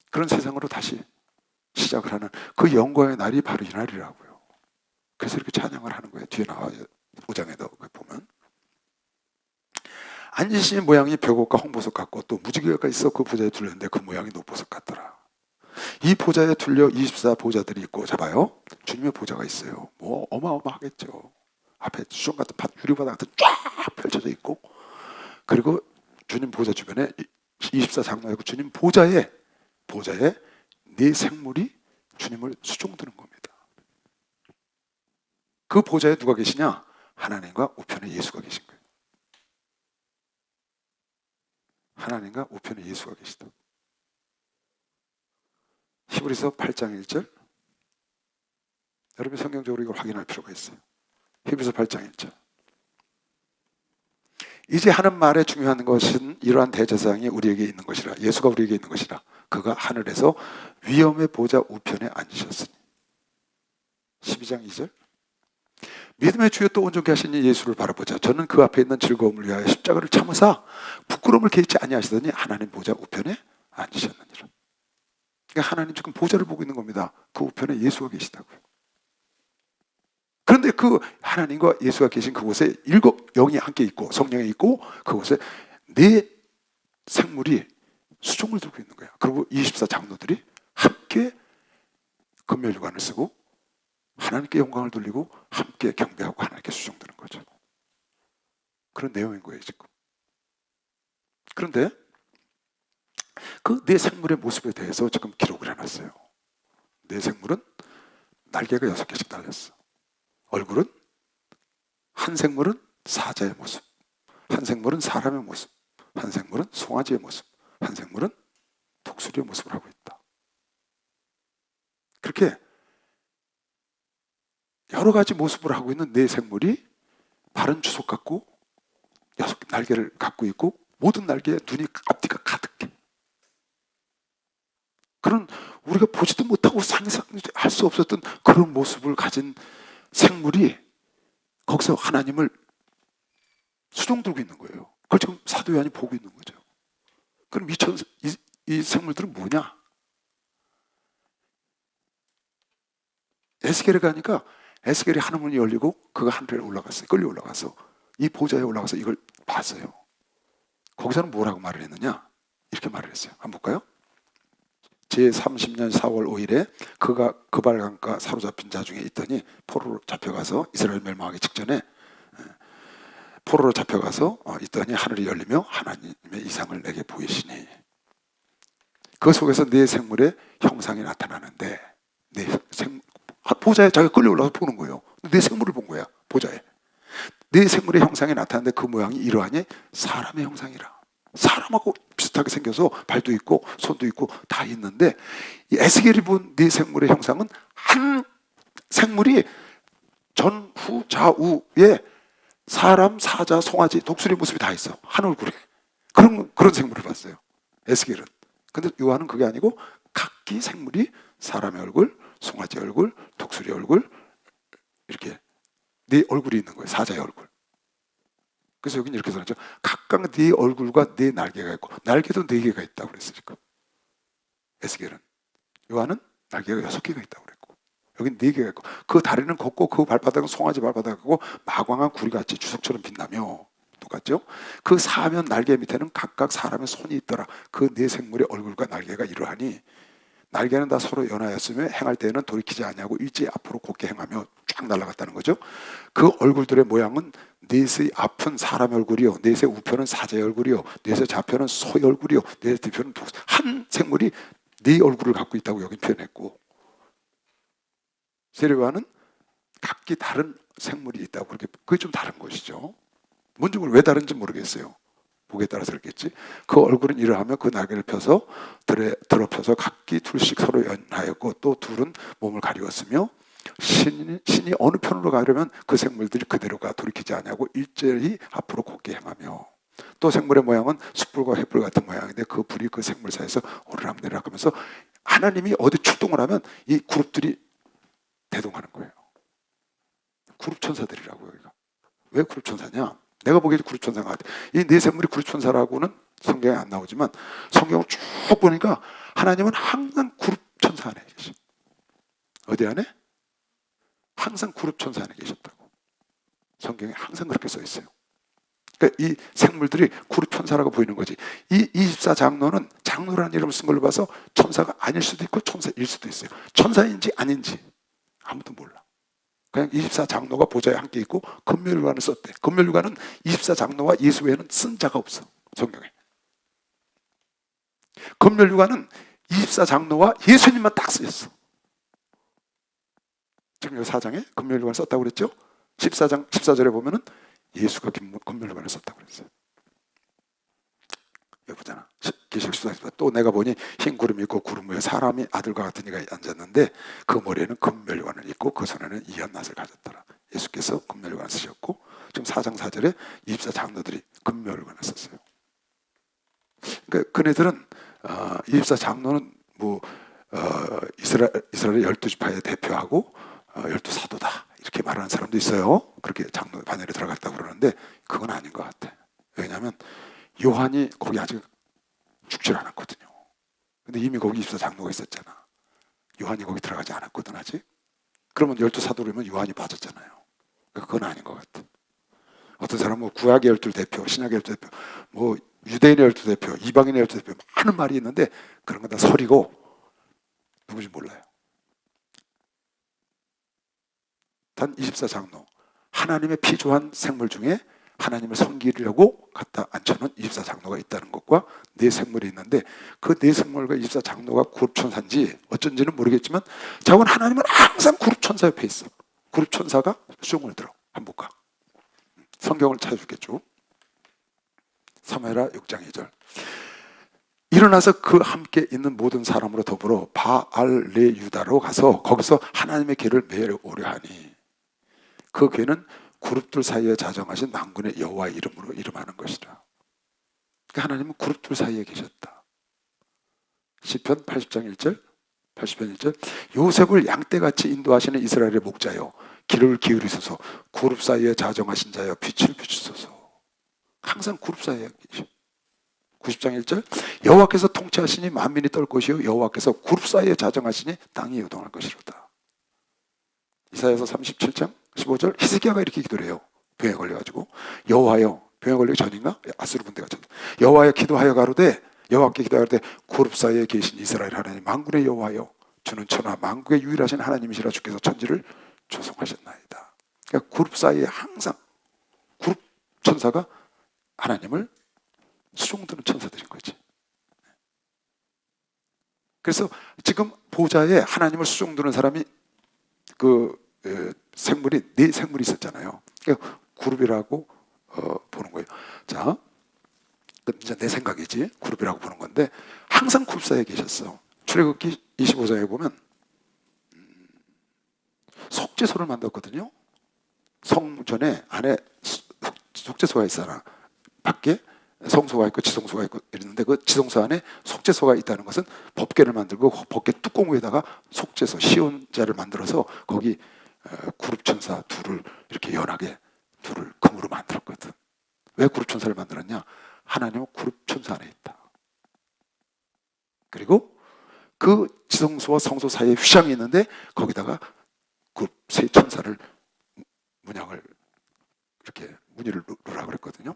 그런 세상으로 다시 시작을 하는 그 영광의 날이 바로 이 날이라고요. 그래서 이렇게 찬양을 하는 거예요. 뒤에 나와요. 5장에도 보면 앉으신 모양이 벽옥과 홍보석 같고 또 무지개가 있어 그 보좌에 둘렸는데 그 모양이 노보석 같더라. 이 보좌에 둘려 24보좌들이 있고, 잡아요. 주님의 보좌가 있어요. 뭐 어마어마하겠죠. 앞에 수정 같은 유리바닥 같은 쫙 펼쳐져 있고, 그리고 주님 보좌 주변에 24장로이고 주님 보좌에 네 생물이 주님을 수종드는 겁니다. 그 보좌에 누가 계시냐? 하나님과 우편에 예수가 계신 거예요. 하나님과 우편에 예수가 계시다. 히브리서 8장 1절. 여러분 성경적으로 이걸 확인할 필요가 있어요. 히브리서 8장 1절. 이제 하는 말에 중요한 것은 이러한 대제사장이 우리에게 있는 것이라. 예수가 우리에게 있는 것이라. 그가 하늘에서 위엄의 보좌 우편에 앉으셨으니. 12장 2절. 믿음의 주여 또 온전케 하신 이 예수를 바라보자. 저는 그 앞에 있는 즐거움을 위하여 십자가를 참으사 부끄러움을 개의치 아니하시더니 하나님 보좌 우편에 앉으셨느니라. 그러니까 하나님 지금 보좌를 보고 있는 겁니다. 그 우편에 예수가 계시다고요. 그런데 그 하나님과 예수가 계신 그곳에 7 영이 함께 있고 성령이 있고 그곳에 4 생물이 수종을 들고 있는 거예요. 그리고 24장로들이 함께 금멸류관을 쓰고 하나님께 영광을 돌리고 함께 경배하고 하나님께 수종드는 거죠. 그런 내용인 거예요 지금. 그런데 그 4 생물의 모습에 대해서 지금 기록을 해놨어요. 4 생물은 날개가 6개씩 달렸어. 얼굴은, 한 생물은 사자의 모습, 한 생물은 사람의 모습, 한 생물은 송아지의 모습, 한 생물은 독수리의 모습을 하고 있다. 그렇게 여러 가지 모습을 하고 있는 4 생물이 바른 주석 같고 6 날개를 갖고 있고 모든 날개에 눈이 앞뒤가 가득해. 그런 우리가 보지도 못하고 상상할 수 없었던 그런 모습을 가진 생물이 거기서 하나님을 수종 들고 있는 거예요. 그걸 지금 사도 요한이 보고 있는 거죠. 그럼 이 생물들은 뭐냐? 에스겔에 가니까 에스겔이 하늘문이 열리고 그가 하늘에 올라갔어요. 끌려 올라가서 이 보좌에 올라가서 이걸 봤어요. 거기서는 뭐라고 말을 했느냐? 이렇게 말을 했어요. 한번 볼까요? 제30년 4월 5일에 그가 그발강가 사로잡힌 자 중에 있더니 포로로 잡혀가서 이스라엘 멸망하기 직전에 포로로 잡혀가서 있더니 하늘이 열리며 하나님의 이상을 내게 보이시니 그 속에서 네 생물의 형상이 나타나는데 보좌에 자기가 끌려 올라서 보는 거예요. 네 생물을 본 거야. 보좌에 네 생물의 형상이 나타나는데 그 모양이 이러하니 사람의 형상이라. 사람하고 비슷하게 생겨서 발도 있고 손도 있고 다 있는데 이 에스겔이 본 네 생물의 형상은 한 생물이 전후 좌우에 사람, 사자, 송아지, 독수리 모습이 다 있어. 한 얼굴에. 그런 생물을 봤어요. 에스겔은. 근데 요한은 그게 아니고 각기 생물이 사람의 얼굴, 송아지 얼굴, 독수리 얼굴 이렇게 네 얼굴이 있는 거예요. 사자의 얼굴. 그래서 여기는 이렇게 써놨죠. 각각 네 얼굴과 네 날개가 있고 날개도 4개가 있다고 그랬으니까. 에스겔은. 요한은 날개가 6개가 있다고 그랬고 여긴 4개가 있고 그 다리는 걷고 그 발바닥은 송아지 발바닥하고 마광한 구리같이 주석처럼 빛나며 똑같죠? 그 사면 날개 밑에는 각각 사람의 손이 있더라. 그 네 생물의 얼굴과 날개가 이러하니 날개는 다 서로 연하였으며 행할 때에는 돌이키지 아니하고 일제히 앞으로 곧게 행하며 쫙 날아갔다는 거죠. 그 얼굴들의 모양은 넷의 앞은 사람의 얼굴이요, 넷의 우편은 사자의 얼굴이요, 넷의 좌편은 소의 얼굴이요, 넷의 뒤편은 한 생물이 네 얼굴을 갖고 있다고 여기 표현했고 세례요한은 각기 다른 생물이 있다고 그게 좀 다른 것이죠. 뭔지 왜 다른지 모르겠어요. 보기에 따라서 그렇겠지. 그 얼굴은 이러하며 그 날개를 펴서 드러펴서 각기 둘씩 서로 연하였고 또 둘은 몸을 가리웠으며 신이 어느 편으로 가려면 그 생물들이 그대로가 돌이키지 아니하고 일제히 앞으로 곧게 행하며 또 생물의 모양은 숯불과 횃불 같은 모양인데 그 불이 그 생물 사이에서 오르락내리락 하면서 하나님이 어디 출동을 하면 이 그룹들이 대동하는 거예요. 그룹 천사들이라고 여기가. 왜 그룹 천사냐? 내가 보기에도 그룹 천사 같아. 이 네 생물이 그룹 천사라고는 성경에 안 나오지만 성경을 쭉 보니까 하나님은 항상 그룹 천사 안에 계셔. 어디 안에? 항상 그룹 천사 안에 계셨다고. 성경에 항상 그렇게 써 있어요. 그러니까 이 생물들이 그룹 천사라고 보이는 거지. 이 24장로는 장로라는 이름을 쓴 걸로 봐서 천사가 아닐 수도 있고 천사일 수도 있어요. 천사인지 아닌지 아무도 몰라. 그냥 24장로가 보좌에 함께 있고 금멸유관을 썼대. 금멸유관은 24장로와 예수 외에는 쓴 자가 없어. 성경에. 금멸유관은 24장로와 예수님만 딱 쓰였어. 지금 이 4장에 금멸유관을 썼다고 그랬죠? 14장 14절에 보면은 예수가 금멸유관을 썼다고 그랬어요. 여기 보잖아. 계시록 14절 또 내가 보니 흰 구름이 있고 구름 위에 사람이 아들과 같은 이가 앉았는데 그 머리에는 금멸관을 입고 그 손에는 이한낫을 가졌더라. 예수께서 금멸관을 쓰셨고 지금 4장 4절에 24장로들이 금멸관을 썼어요. 그러니까 그네들은 24장로는 이스라엘 12지파의 대표하고 12사도다 이렇게 말하는 사람도 있어요. 그렇게 장로 반열에 들어갔다고 그러는데 그건 아닌 것 같아. 왜냐하면 요한이 거기 아직 죽질 않았거든요. 근데 이미 거기 24장로가 있었잖아. 요한이 거기 들어가지 않았거든 아직. 그러면 12사도라면 요한이 빠졌잖아요. 그건 아닌 것 같아. 어떤 사람은 구약의 12대표, 신약의 12대표, 유대인의 12대표, 이방인의 12대표 많은 말이 있는데 그런 건 다 설이고 누구지 몰라요. 단 24장로, 하나님의 피조한 생물 중에 하나님을 섬기려고 갖다 앉혀놓은 24장로가 있다는 것과 네 생물이 있는데 그 네 생물과 24장로가 그룹천사인지 어쩐지는 모르겠지만 자고는 하나님은 항상 그룹천사 옆에 있어. 그룹천사가 수종을 들어. 한번 볼까? 성경을 찾아주겠죠. 사무엘하 6장 2절 일어나서 그 함께 있는 모든 사람으로 더불어 바알레유다로 가서 거기서 하나님의 궤를 메우려 하니 그 궤는 그룹들 사이에 자정하신 만군의 여호와의 이름으로 이름하는 것이라. 그러니까 하나님은 그룹들 사이에 계셨다. 시편 80장 1절 80편 1절 요셉을 양떼같이 인도하시는 이스라엘의 목자여 귀를 기울이소서. 그룹 사이에 자정하신 자여 빛을 비추소서. 항상 그룹 사이에 계셔. 90장 1절 여호와께서 통치하시니 만민이 떨 것이요 여호와께서 그룹 사이에 자정하시니 땅이 요동할 것이로다. 이사야서 37장 15절 히스기야가 이렇게 기도를 해요. 병에 걸려가지고 여호와여, 병에 걸리기 전인가? 아수르 군대가 쳤다. 여호와여 기도하여 가로되, 여호와께 기도하여 가로되 그룹 사이에 계신 이스라엘 하나님 만군의 여호와여 주는 천하 만국의 유일하신 하나님이시라 주께서 천지를 조성하셨나이다. 그러니까 그룹 사이에 항상 그룹 천사가 하나님을 수종드는 천사들인 거지. 그래서 지금 보좌에 하나님을 수종드는 사람이 생물이 네 생물이 있었잖아요. 그러니까 그룹이라고 보는 거예요. 자, 이제 내 생각이지 그룹이라고 보는 건데 항상 그룹 사이에 계셨어. 출애굽기 25장에 보면 속죄소를 만들었거든요. 성전에 안에 속죄소가 있잖아. 밖에 성소가 있고 지성소가 있고 이랬는데 그 지성소 안에 속죄소가 있다는 것은 법궤를 만들고 법궤 뚜껑 위에다가 속죄소 시온자를 만들어서 거기 그룹 천사 둘을 이렇게 연하게 둘을 금으로 만들었거든. 왜 그룹 천사를 만들었냐? 하나님은 그룹 천사 안에 있다. 그리고 그 지성소와 성소 사이에 휘장이 있는데 거기다가 그룹 세 천사를 문양을 이렇게 무늬를 놓으라고 그랬거든요.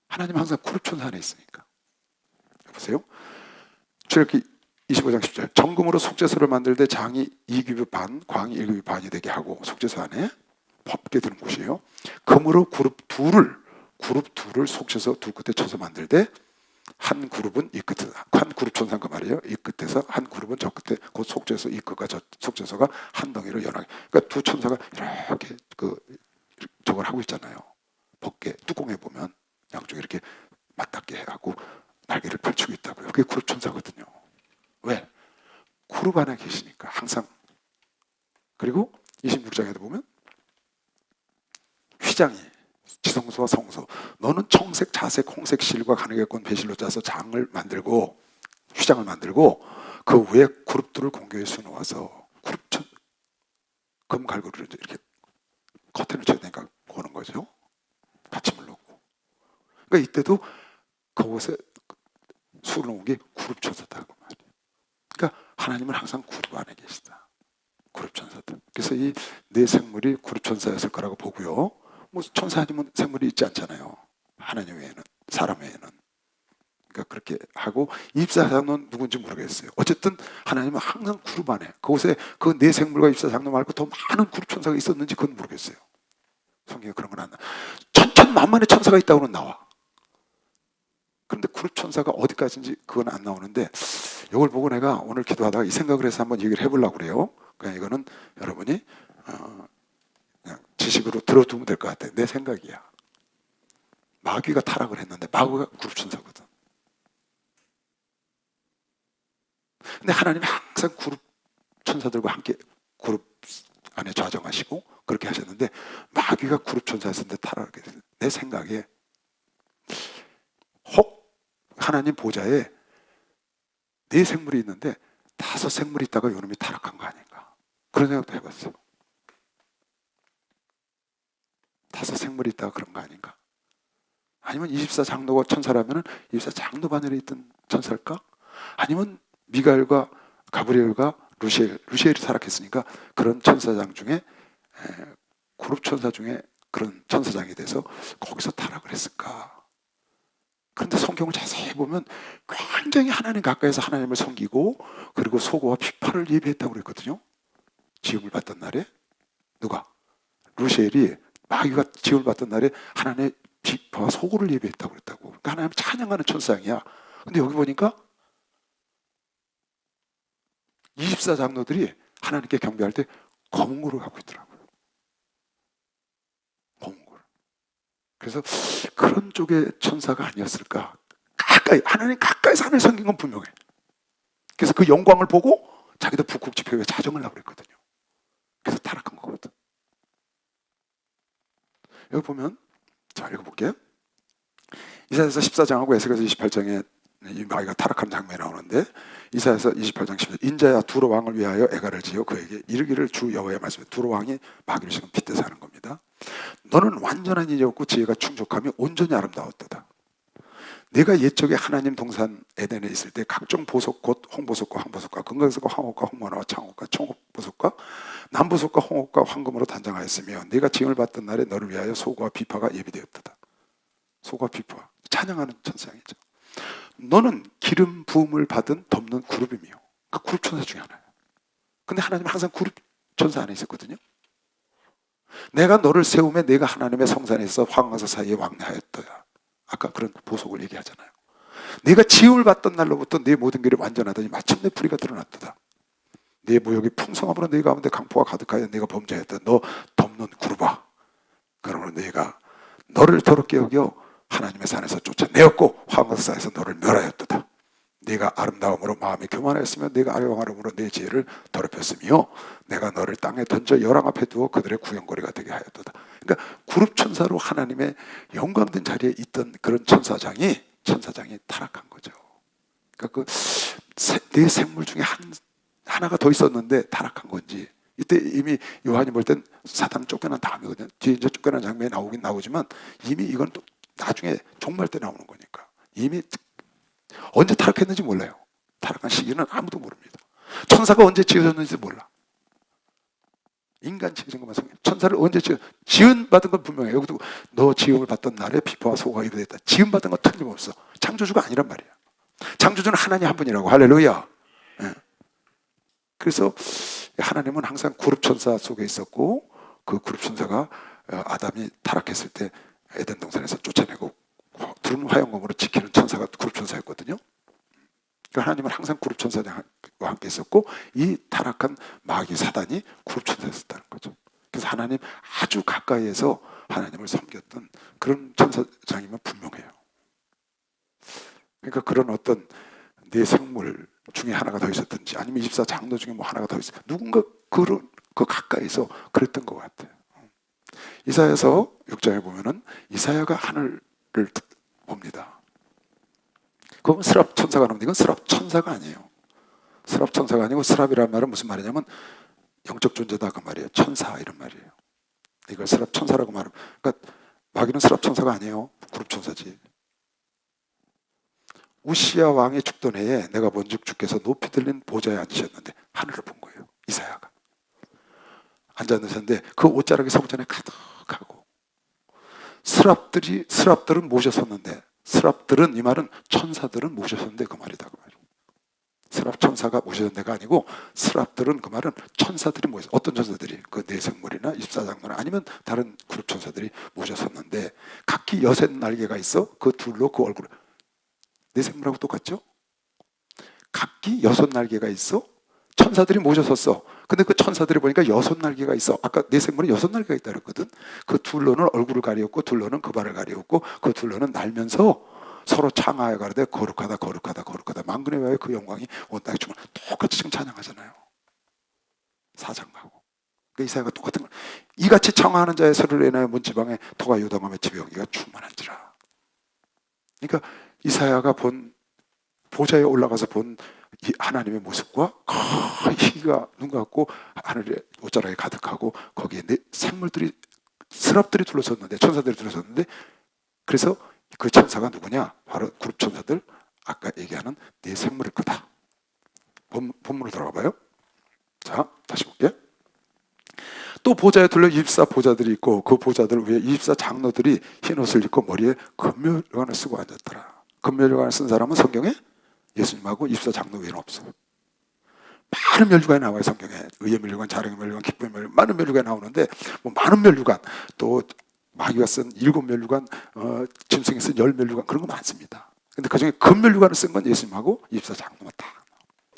하나님은 항상 그룹 천사 안에 있으니까. 보세요. 출애굽기 25장 10절 정금으로 속죄소를 만들 때 장이 2규빗 반, 광이 1규빗 반이 되게 하고 속죄소 안에 법궤 드는 곳이에요. 금으로 그룹 둘을 속죄소 두 끝에 쳐서 만들 때 한 그룹은 이 끝에, 한 그룹 천사가 말이에요. 이 끝에서 한 그룹은 저 끝에, 그 속죄소 이 끝과 저 속죄소가 한 덩이로 연하게. 그러니까 두 천사가 이렇게 저걸 하고 있잖아요. 법궤 뚜껑에 보면 양쪽에 이렇게 맞닿게 하고 날개를 펼치고 있다고요. 그게 그룹 천사거든요. 왜? 그룹 안에 계시니까 항상. 그리고 26장에도 보면 휘장이 지성소와 성소 너는 청색, 자색, 홍색 실과 가느개권 배실로 짜서 장을 만들고 휘장을 만들고 그 위에 그룹들을 공교에 수놓아서 그룹천 금갈고리를 이렇게 커튼을 쳐야 되니까 보는 거죠. 받침을 놓고. 그러니까 이때도 그곳에 수놓은 게 그룹 천사다고 말이에요. 그러니까 하나님은 항상 그룹 안에 계시다. 그룹 천사들. 그래서 이 네 생물이 그룹 천사였을 거라고 보고요. 뭐 천사 아니면 생물이 있지 않잖아요. 하나님 외에는, 사람 외에는. 그러니까 그렇게 하고 24장로는 누군지 모르겠어요. 어쨌든 하나님은 항상 그룹 안에, 그곳에 그 네 생물과 24장로 말고 더 많은 그룹 천사가 있었는지 그건 모르겠어요. 성경에 그런 건 안 나와. 천천만만의 천사가 있다고는 나와. 그런데 그룹 천사가 어디까지인지 그건 안 나오는데 이걸 보고 내가 오늘 기도하다가 이 생각을 해서 한번 얘기를 해보려고 그래요. 그냥 이거는 여러분이 그냥 지식으로 들어두면 될 것 같아요. 내 생각이야. 마귀가 타락을 했는데 마귀가 그룹 천사거든. 근데 하나님이 항상 그룹 천사들과 함께 그룹 안에 좌정하시고 그렇게 하셨는데 마귀가 그룹 천사였는데 타락을 했어요. 내 생각에 혹 하나님 보좌에 네 생물이 있는데 5 생물이 있다가 요놈이 타락한 거 아닌가 그런 생각도 해봤어요. 5 생물이 있다가 그런 거 아닌가? 아니면 24장로가 천사라면 24장로바늘에 있던 천사일까? 아니면 미가엘과 가브리엘과 루시엘이 타락했으니까 그런 천사장 중에 그룹 천사 중에 그런 천사장이 돼서 거기서 타락을 했을까? 그런데 성경을 자세히 보면 굉장히 하나님 가까이서 하나님을 섬기고 그리고 소고와 비파를 예비했다고 그랬거든요. 지음을 받던 날에 누가? 루시엘이 마귀가 지음을 받던 날에 하나님의 비파와 소고를 예비했다고 그랬다고. 그러니까 하나님 찬양하는 천사장이야. 근데 여기 보니까 24장로들이 하나님께 경배할 때 검은고를 갖고 있더라고요. 검은고를. 그래서 그런 쪽의 천사가 아니었을까. 가까이 하나님 가까이서 하나님 섬긴 건 분명해. 그래서 그 영광을 보고 자기도 북극 지표에 자정을 하고 그랬거든요. 그래서 타락한 거거든. 여기 보면 자 읽어볼게요. 이사야서 14장하고 에스겔서 28장에 이 마귀가 타락한 장면이 나오는데 이사야서 28장 10절 인자야 두로 왕을 위하여 애가를 지어 그에게 이르기를 주 여호와의 말씀에 두로 왕이 마귀를 지금 빗대서 하는 겁니다. 너는 완전한 인이었고 지혜가 충족하며 온전히 아름다웠도다. 내가 옛적에 하나님 동산 에덴에 있을 때 각종 보석 곧 홍보석과 황보석과 금강석과 황옥과 홍모나와 창옥과 청옥보석과 남보석과 홍옥과 황금으로 단장하였으며 내가 징을 받던 날에 너를 위하여 소고와 비파가 예비되었도다. 소고와 비파 찬양하는 천사장이죠. 너는 기름 부음을 받은 덮는 그룹이며 그 그룹 천사 중에 하나예요. 근데 하나님은 항상 그룹 천사 안에 있었거든요. 내가 너를 세우며 내가 하나님의 성산에서 황하사 사이에 왕래하였더라. 아까 그런 보석을 얘기하잖아요. 내가 지음을 받던 날로부터 내 모든 길이 완전하더니 마침내 불의가 드러났도다. 내 모욕이 풍성함으로 네 가운데 강포가 가득하여 네가 범죄했다. 너 덮는 그룹아. 그러므로 내가 너를 더럽게 여겨 하나님의 산에서 쫓아내었고 황하사에서 너를 멸하였도다. 네가 아름다움으로 마음이 교만하였으며 네가 아령하름으로 내 지혜를 더럽혔으며 내가 너를 땅에 던져 열왕 앞에 두어 그들의 구경거리가 되게 하였도다. 그러니까 그룹 천사로 하나님의 영광된 자리에 있던 그런 천사장이 타락한 거죠. 그러니까 네 생물 중에 하나가 더 있었는데 타락한 건지, 이때 이미 요한이 볼 땐 사탄 쫓겨난 다음이거든요. 뒤에 이제 쫓겨난 장면이 나오긴 나오지만 이미 이건 또 나중에 종말 때 나오는 거니까 이미 언제 타락했는지 몰라요. 타락한 시기는 아무도 모릅니다. 천사가 언제 지어졌는지 몰라. 인간 지은 것만 성경. 천사를 언제 지은 받은 건 분명해요. 여기도 너 지음을 받던 날에 비파와 소가 예비됐다. 지음 받은 건 틀림없어. 창조주가 아니란 말이야. 창조주는 하나님 한 분이라고. 할렐루야. 네. 그래서 하나님은 항상 그룹 천사 속에 있었고 그 그룹 천사가 아담이 타락했을 때 에덴 동산에서 쫓아내고 두른 화영검으로 지키는 천사가 그룹 천사였거든요. 그러니까 하나님은 항상 그룹 천사와 함께 있었고 이 타락한 마귀 사단이 그룹 천사였다는 거죠. 그래서 하나님 아주 가까이에서 하나님을 섬겼던 그런 천사장이면 분명해요. 그러니까 그런 어떤 내 생물 중에 하나가 더 있었든지 아니면 24장로 중에 뭐 하나가 더 있어 누군가 그 가까이서 그랬던 것 같아요. 이사야서 6장에 보면은 이사야가 하늘을 봅니다. 그건 스랍 천사가 나오는데 이건 스랍 천사가 아니에요. 스랍 천사가 아니고 스랍이라는 말은 무슨 말이냐면 영적 존재다 그 말이에요. 천사 이런 말이에요. 이걸 스랍 천사라고 말하면 그러니까 마귀는 스랍 천사가 아니에요. 그룹 천사지. 우시야 왕의 죽던 해에 내가 본즉 주께서 높이 들린 보좌에 앉으셨는데 하늘을 본 거예요. 이사야가 앉았는데 그 옷자락이 성전에 가득하고 스랍들은 모셔섰는데 스랍들은 이 말은 천사들은 모셔섰는데 그 말이다 그 말이에요. 스랍 천사가 모셔졌는데가 아니고 스랍들은 그 말은 천사들이 모여서 어떤 천사들이 그 내생물이나 24장로나 아니면 다른 그룹 천사들이 모셔섰는데 각기 여섯 날개가 있어 그 둘로 그 얼굴을 내생물하고 똑같죠? 각기 여섯 날개가 있어 천사들이 모셔섰어. 근데 그 천사들이 보니까 여섯 날개가 있어. 아까 내생물은 여섯 날개가 있다 그랬거든. 그 둘로는 얼굴을 가리웠고 둘로는 그 발을 가리웠고 그 둘로는 날면서 서로 창하여 가르되 거룩하다 거룩하다 거룩하다 만군의 여호와의 그 영광이 온 땅에 충만. 똑같이 지금 찬양하잖아요. 사장하고 그 이사야가 똑같은 걸 이같이 청하는 자의 소리를 인하여 문지방에 토가 요동하며 집의 연기가 충만한지라. 그러니까 이사야가 본 보좌에 올라가서 본 이 하나님의 모습과 희가 눈 같고 하늘에 옷자락이 가득하고 거기에 생물들이 스랍들이 둘러섰는데 천사들이 둘러섰는데 그래서 그 천사가 누구냐? 바로 그룹 천사들 아까 얘기하는 네 생물일 거다. 본문으로 들어가 봐요. 자 다시 볼게. 또 보좌에 둘러 24보좌들이 있고 그 보좌들 위에 24장로들이 흰옷을 입고 머리에 금멸관을 쓰고 앉았더라. 금멸관을 쓴 사람은 성경에 예수님하고 24장로 외에는 없어요. 많은 멸류관이 나와요. 성경에 의의 멸류관, 자랑의 멸류관, 기쁨의 멸류관 많은 멸류관이 나오는데 뭐 많은 멸류관 또 마귀가 쓴 7멸류관 짐승이 쓴 10멸류관 그런 거 많습니다. 근데 그중에 금멸류관을 쓴 건 예수님하고 24장로만 다.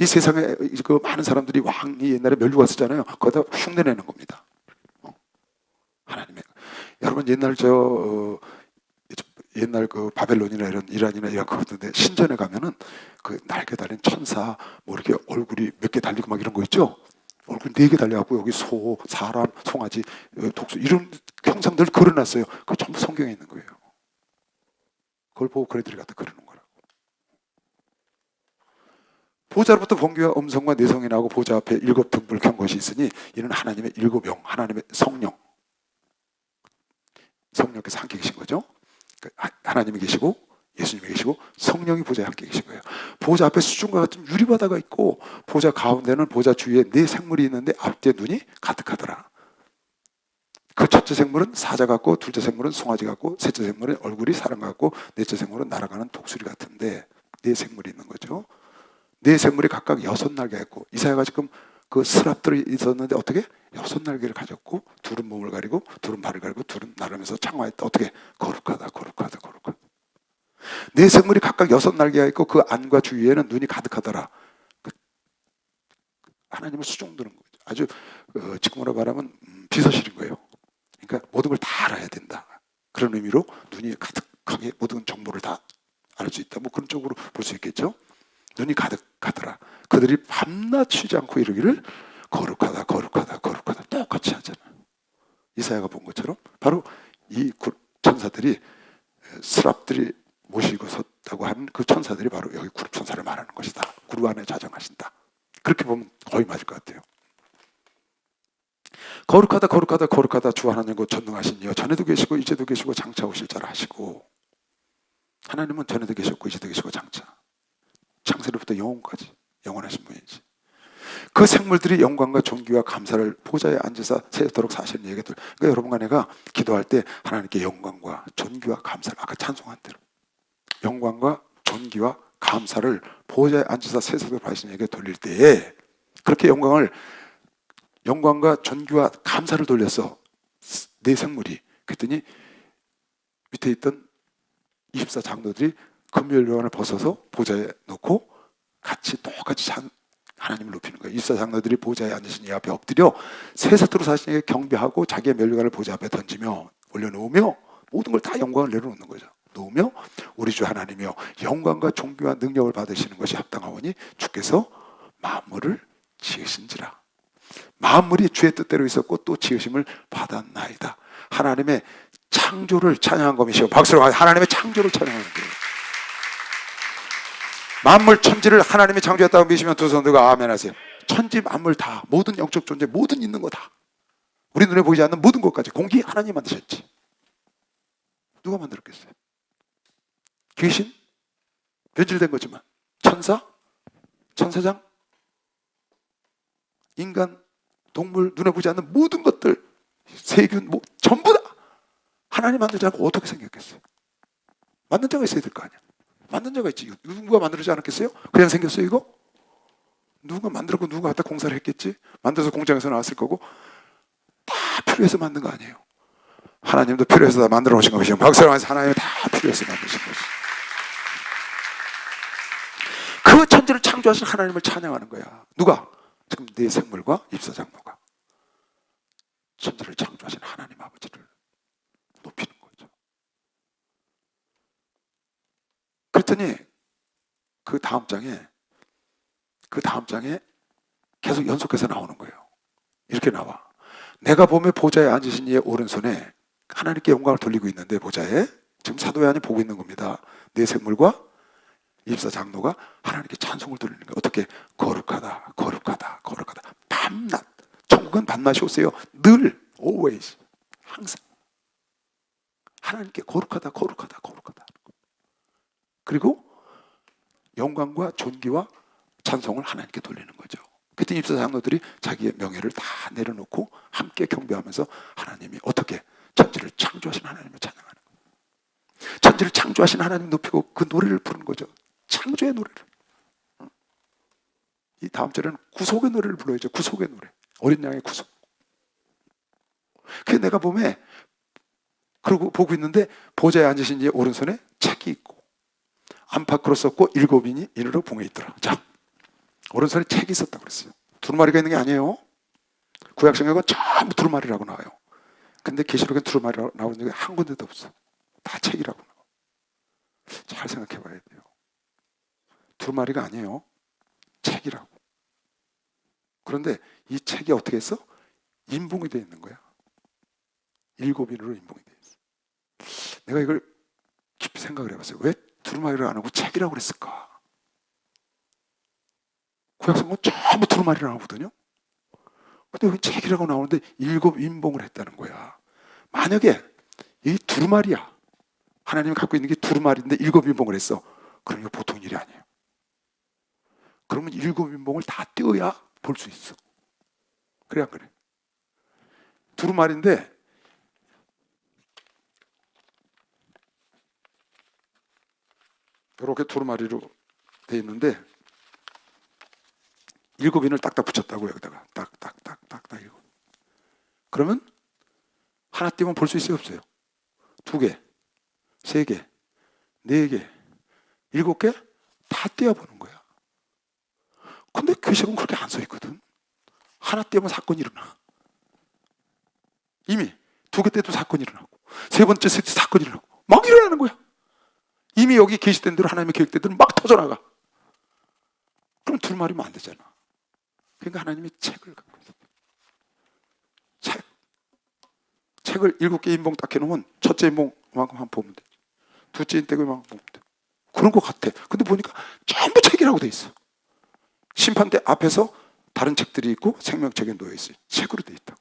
이 세상에 그 많은 사람들이 왕이 옛날에 멸류관 쓰잖아요. 거기다 흉내내는 겁니다. 하나님의 여러분 옛날 그 바벨론이나 이런 이란이나 이라크 같은데 신전에 가면은 그 날개 달린 천사 뭐 이렇게 얼굴이 몇 개 달리고 막 이런 거 있죠. 얼굴 4개 달려갖고 여기 소, 사람, 송아지, 독수 이런 형상들 그려놨어요. 그거 전부 성경에 있는 거예요. 그걸 보고 그애들이 갖다 그리는 거라고. 보좌로부터 번개와 음성과 내성이 나고 보좌 앞에 7 등불을 켠 것이 있으니 이는 하나님의 7 영, 하나님의 성령께서 함께 계신 거죠. 하나님이 계시고 예수님이 계시고 성령이 보좌에 함께 계신 거예요. 보좌 앞에 수중과 같은 유리바다가 있고 보좌 가운데는 보좌 주위에 4 생물이 있는데 앞뒤에 눈이 가득하더라. 그 첫째 생물은 사자 같고 둘째 생물은 송아지 같고 셋째 생물은 얼굴이 사람 같고 넷째 생물은 날아가는 독수리 같은데 4 생물이 있는 거죠. 4 생물이 각각 6 날개가 있고 이사야가 지금 그 스랍들이 있었는데 어떻게? 6 날개를 가졌고 둘은 몸을 가리고 둘은 발을 가리고 둘은 날으면서 창화했다. 어떻게? 거룩하다 거룩하다 거룩하다. 4 생물이 각각 6 날개가 있고 그 안과 주위에는 눈이 가득하더라. 하나님을 수종드는 거죠. 아주 지금으로 말하면 비서실인 거예요. 그러니까 모든 걸 다 알아야 된다. 그런 의미로 눈이 가득하게 모든 정보를 다 알 수 있다. 뭐 그런 쪽으로 볼 수 있겠죠. 눈이 가득하더라. 그들이 밤낮 쉬지 않고 이르기를 거룩하다 거룩하다 거룩하다. 똑같이 하잖아요. 이사야가 본 것처럼 바로 이 천사들이 스랍들이 모시고 섰다고 하는 그 천사들이 바로 여기 구룹 천사를 말하는 것이다. 구루 안에 자정하신다. 그렇게 보면 거의 맞을 것 같아요. 거룩하다 거룩하다 거룩하다 주 하나님 곧 전능하신 이여 전에도 계시고 이제도 계시고 장차 오실 자라 하시고 하나님은 전에도 계셨고 이제도 계시고 장차 창세로부터 영원까지 영원하신 분이지. 그 생물들이 영광과 존귀와 감사를 보좌에 앉아서 세도록 사시는 얘기들. 그러니까 여러분과 내가 기도할 때 하나님께 영광과 존귀와 감사를 아까 찬송한 대로 영광과 존귀와 감사를 보좌에 앉아서 세도록 하시는 얘기에 돌릴 때에 그렇게 영광과 존귀와 감사를 돌렸어. 4 생물이. 그랬더니 밑에 있던 24 장로들이 금멸요한을 벗어서 보좌에 놓고 같이 똑같이 하나님을 높이는 거예요. 24 장로들이 보좌에 앉으신 이 앞에 엎드려 세사토로 사신에게 경배하고 자기의 면류관을 보좌 앞에 던지며 올려놓으며 모든 걸 다 영광을 내려놓는 거죠. 놓으며 우리 주 하나님이여 영광과 존귀와 능력을 받으시는 것이 합당하오니 주께서 만물을 지으신지라. 만물이 주의 뜻대로 있었고 또 지으심을 받았나이다. 하나님의 창조를 찬양한 것이요. 박수로 하나님의 창조를 찬양하는 거예요. 만물 천지를 하나님이 창조했다고 믿으시면 두 손 들고 아멘 하세요. 천지 만물 다 모든 영적 존재 모든 있는 거 다 우리 눈에 보이지 않는 모든 것까지 공기 하나님 만드셨지. 누가 만들었겠어요? 귀신? 변질된 거지만 천사? 천사장? 인간? 동물? 눈에 보이지 않는 모든 것들 세균 전부 다 하나님 만들지 않고 어떻게 생겼겠어요? 만든 자가 있어야 될 거 아니야. 만든 자가 있지. 누군가 만들지 않았겠어요? 그냥 생겼어요 이거? 누군가 만들었고 누군가 갖다 공사를 했겠지. 만들어서 공장에서 나왔을 거고 다 필요해서 만든 거 아니에요. 하나님도 필요해서 다 만들어 오신 것이죠. 박수를 하면서 하나님이 다 필요해서 만드신 것이죠. 그 천지를 창조하신 하나님을 찬양하는 거야. 누가? 지금 4 생물과 24 장로가 천지를 창조하신 하나님 아버지를 높이는 거죠. 그랬더니 그 다음 장에 계속 연속해서 나오는 거예요. 이렇게 나와. 내가 보며 보좌에 앉으신 이의 오른손에 하나님께 영광을 돌리고 있는데 보좌에 지금 사도 요한이 보고 있는 겁니다. 4 생물과 24 장로가 하나님께 찬송을 돌리는 거예요. 어떻게? 거룩하다 거룩하다 거룩하다. 밤낮. 천국은 밤낮이 오세요. 늘 always 항상 하나님께 거룩하다 거룩하다 거룩하다. 그리고 영광과 존귀와 찬송을 하나님께 돌리는 거죠. 그때 24 장로들이 자기의 명예를 다 내려놓고 함께 경배하면서 하나님이 어떻게 천지를 창조하신 하나님을 찬양하는 거예요. 천지를 창조하신 하나님 높이고 그 노래를 부르는 거죠. 창조의 노래를. 이 다음 절에는 구속의 노래를 불러야죠. 구속의 노래. 어린 양의 구속. 그래서 내가 그러고 보고 있는데 보좌에 앉으신 이의 오른손에 책이 있고 안팎으로 썼고 7인이 이르러 봉에 있더라. 자, 오른손에 책이 있었다고 그랬어요. 두루마리가 있는 게 아니에요. 구약성경은 전부 두루마리라고 나와요. 근데 계시록엔 두루마리라고 나오는 게 한 군데도 없어. 다 책이라고 나와. 잘 생각해 봐야 돼요. 두루마리가 아니에요. 책이라고. 그런데 이 책이 어떻게 했어? 인봉이 되어 있는 거야. 7인으로 인봉이 되어 있어. 내가 이걸 깊이 생각을 해봤어요. 왜 두루마리를 안 하고 책이라고 그랬을까? 구약성경 전부 두루마리라 나오거든요. 근데 여기 책이라고 나오는데 7인봉을 했다는 거야. 만약에 이 두루마리야, 하나님이 갖고 있는 게 두루마리인데 7인봉을 했어. 그럼 이거 보통 일이 아니에요. 그러면 7인봉을 다 떼어야 볼 수 있어. 그래 안 그래? 두루마리인데 이렇게 두루마리로 돼 있는데 7인을 딱딱 붙였다고 여기다가 딱딱딱딱딱 이거. 그러면 하나 띄우면 볼 수 있어요 없어요? 2개, 3개, 4개, 7개 다 띄워보는 거야. 근데 규칙은 그렇게 안 써 있거든. 하나 띄우면 사건이 일어나. 이미 2개 떼도 사건이 일어나고 3번째 세트 사건이 일어나고 막 일어나는 거야. 이미 여기 계시된 대로 하나님의 계획대로 막 터져나가. 그럼 두루마리면 안 되잖아. 그러니까 하나님이 책을 갖고 있어. 책을 7개 인봉 딱 해놓으면 첫째 인봉만큼만 보면 돼. 둘째 인봉만큼 보면 돼. 그런 것 같아. 근데 보니까 전부 책이라고 돼 있어. 심판대 앞에서 다른 책들이 있고 생명책에 놓여 있어요. 책으로 돼 있다고.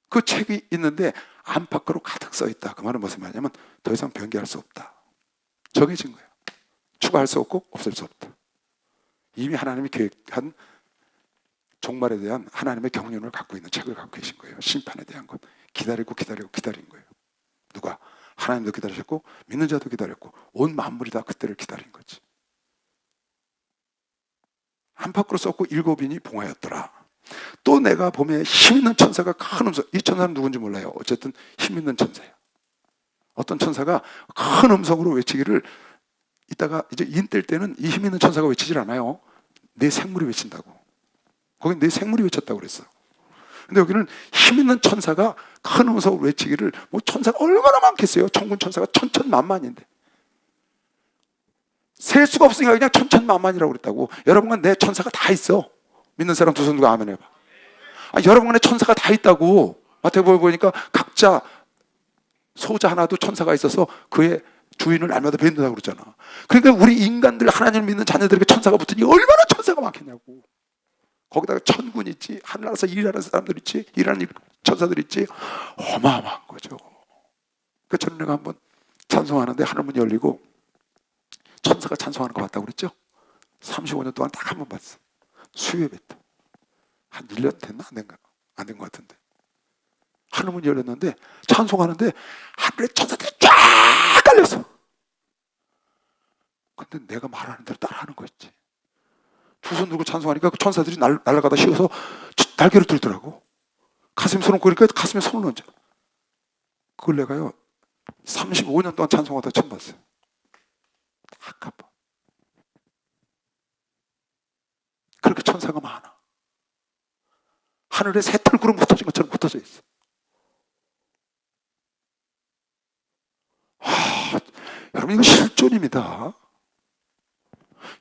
그 책이 있는데 안팎으로 가득 써 있다. 그 말은 무슨 말이냐면 더 이상 변개할 수 없다. 정해진 거야. 추가할 수 없고 없앨 수 없다. 이미 하나님이 계획한 종말에 대한 하나님의 경륜을 갖고 있는 책을 갖고 계신 거예요. 심판에 대한 것. 기다리고 기다린 거예요. 누가? 하나님도 기다리셨고 믿는 자도 기다렸고 온 만물이 다 그때를 기다린 거지. 안팎으로 썼고 7인이 봉하였더라. 또 내가 보면 힘있는 천사가 큰 음성, 이 천사는 누군지 몰라요. 어쨌든 힘있는 천사예요. 어떤 천사가 큰 음성으로 외치기를, 이따가 이제 인뗄 때는 이 힘있는 천사가 외치질 않아요. 내 생물이 외친다고. 거긴 내 생물이 외쳤다고 그랬어. 근데 여기는 힘있는 천사가 큰 음성으로 외치기를, 뭐 천사가 얼마나 많겠어요. 천군 천사가 천천만만인데 셀 수가 없으니까 그냥 천천만만이라고 그랬다고. 여러분과 내 천사가 다 있어. 믿는 사람 두 손 들고 아멘 해봐. 여러분의 천사가 다 있다고. 마태복음 보니까 각자 소자 하나도 천사가 있어서 그의 주인을 날마다 뵌다고 그러잖아. 그러니까 우리 인간들, 하나님을 믿는 자녀들에게 천사가 붙으니 얼마나 천사가 많겠냐고. 거기다가 천군 있지, 하늘나라에서 일하는 사람들 있지, 일하는 천사들 있지. 어마어마한 거죠. 그 전에 내가 한번 찬송하는데 하늘문이 열리고 천사가 찬송하는 거 봤다고 그랬죠? 35년 동안 딱 한 번 봤어. 수요예배 때. 한 1년 됐나? 안 된 것 같은데. 하늘문이 열렸는데 찬송하는데 하늘에 천사들이 쫙 깔렸어. 근데 내가 말하는 대로 따라하는 거 있지. 두 손 들고 찬송하니까 그 천사들이 날아가다 씌워서 날개를 들더라고. 가슴에 손을 얹으니까 가슴에 손을 얹어. 그걸 내가요 35년 동안 찬송하다 처음 봤어요. 아까워. 그렇게 천사가 많아. 하늘에 새털구름 흩어진 것처럼 흩어져 있어. 여러분, 이거 실존입니다.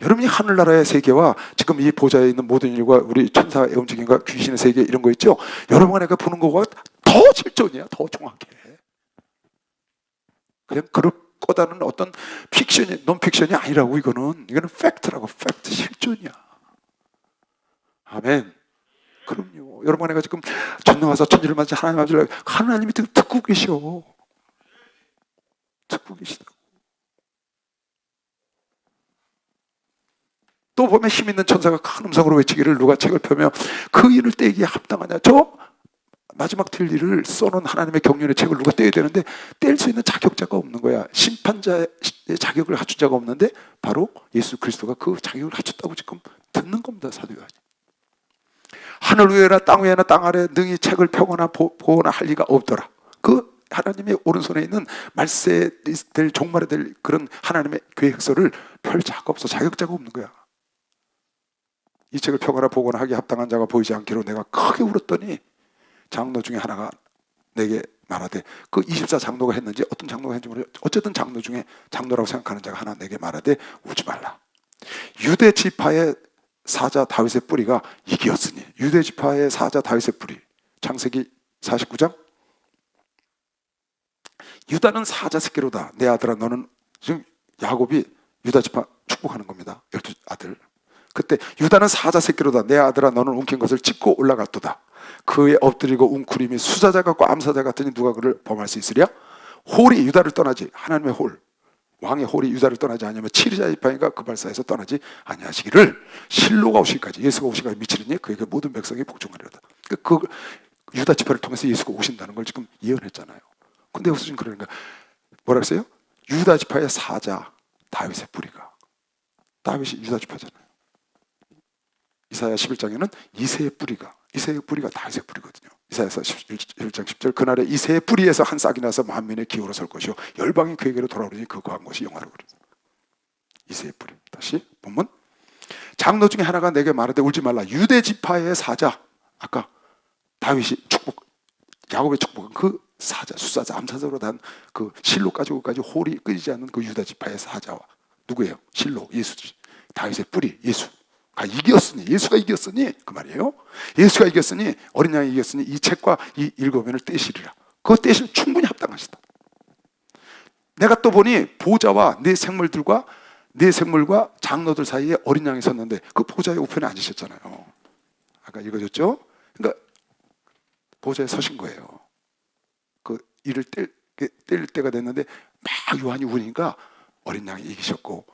여러분이 하늘나라의 세계와 지금 이 보좌에 있는 모든 일과 우리 천사의 움직임과 귀신의 세계 이런 거 있죠? 여러분과 내가 보는 거와 더 실존이야. 더 정확해. 그냥 그럴 거다는 어떤 픽션이, 논픽션이 아니라고. 이거는 팩트라고. 팩트, 실존이야. 아멘. 그럼요. 여러분과 내가 지금 전능 와서 천지를 만지 하나님 아버지를, 하나님이 듣고 계셔. 듣고 계시다고. 또 보면 힘 있는 천사가 큰 음성으로 외치기를, 누가 책을 펴며 그 일을 떼기에 합당하냐. 저 마지막 될 일을 써놓은 하나님의 경륜의 책을 누가 떼야 되는데 뗄 수 있는 자격자가 없는 거야. 심판자의 자격을 갖춘 자가 없는데 바로 예수 그리스도가 그 자격을 갖췄다고 지금 듣는 겁니다. 사도 요한이. 하늘 위에나 땅 위에나 땅 아래 능히 책을 펴거나 보거나 할 리가 없더라. 그 하나님의 오른손에 있는 말세 될 종말에 될 그런 하나님의 계획서를 펼 자가 없어. 자격자가 없는 거야. 이 책을 펴거나 보거나 하기에 합당한 자가 보이지 않기로 내가 크게 울었더니 장로 중에 하나가 내게 말하되, 그 24장로가 했는지 어떤 장로가 했는지 모르겠어요. 어쨌든 장로 중에 장로라고 생각하는 자가 하나 내게 말하되 울지 말라. 유대 지파의 사자 다윗의 뿌리가 이기었으니. 유대 지파의 사자 다윗의 뿌리. 창세기 49장. 유다는 사자 새끼로다. 내 아들아, 너는, 지금 야곱이 유다 지파 축복하는 겁니다. 12아들. 그때 유다는 사자 새끼로다. 내 아들아 너는 움킨 것을 짚고 올라갔도다. 그의 엎드리고 웅크림이 수사자 같고 암사자 같으니 누가 그를 범할 수 있으랴? 홀이 유다를 떠나지, 하나님의 홀, 왕의 홀이 유다를 떠나지 아니하면 치리자 지파인가 그 발사에서 떠나지 아니하시기를 실로가 오시기까지, 예수가 오시기까지 미치리니 그에게 모든 백성이 복종하리로다. 그 유다 지파를 통해서 예수가 오신다는 걸 지금 예언했잖아요. 근데 여기서 지금 그러니까 뭐라 했어요? 유다 지파의 사자 다윗의 뿌리가, 다윗이 유다 지파잖아요. 이사야 11장에는 이새의 뿌리가 다윗의 뿌리거든요. 이사야서 11장 10절 그날에 이새의 뿌리에서 한 싹이 나서 만민의 기호로 설 것이요 열방이 그에게로 돌아오리니 그 거한 것이 영화로 그리다. 이새의 뿌리. 다시 본문. 장로 중에 하나가 내게 말하되 울지 말라. 유대 지파의 사자, 아까 다윗이 야곱의 축복은 그 사자, 수사자, 암사자로 단 그 실로까지 오기까지 홀이 끊이지 않는 그 유다 지파의 사자와 누구예요? 실로, 예수지. 다윗의 뿌리, 예수. 이겼으니, 예수가 이겼으니 그 말이에요. 예수가 이겼으니, 어린 양이 이겼으니 이 책과 이 일곱면을 떼시리라. 그거 떼실 충분히 합당하시다. 내가 또 보니 보좌와 네 생물과 장로들 사이에 어린 양이 섰는데 그 보좌의 우편에 앉으셨잖아요. 아까 읽어줬죠? 그러니까 보좌에 서신 거예요. 그 이를 뗄 때가 됐는데 막 요한이 우니까 어린 양이 이기셨고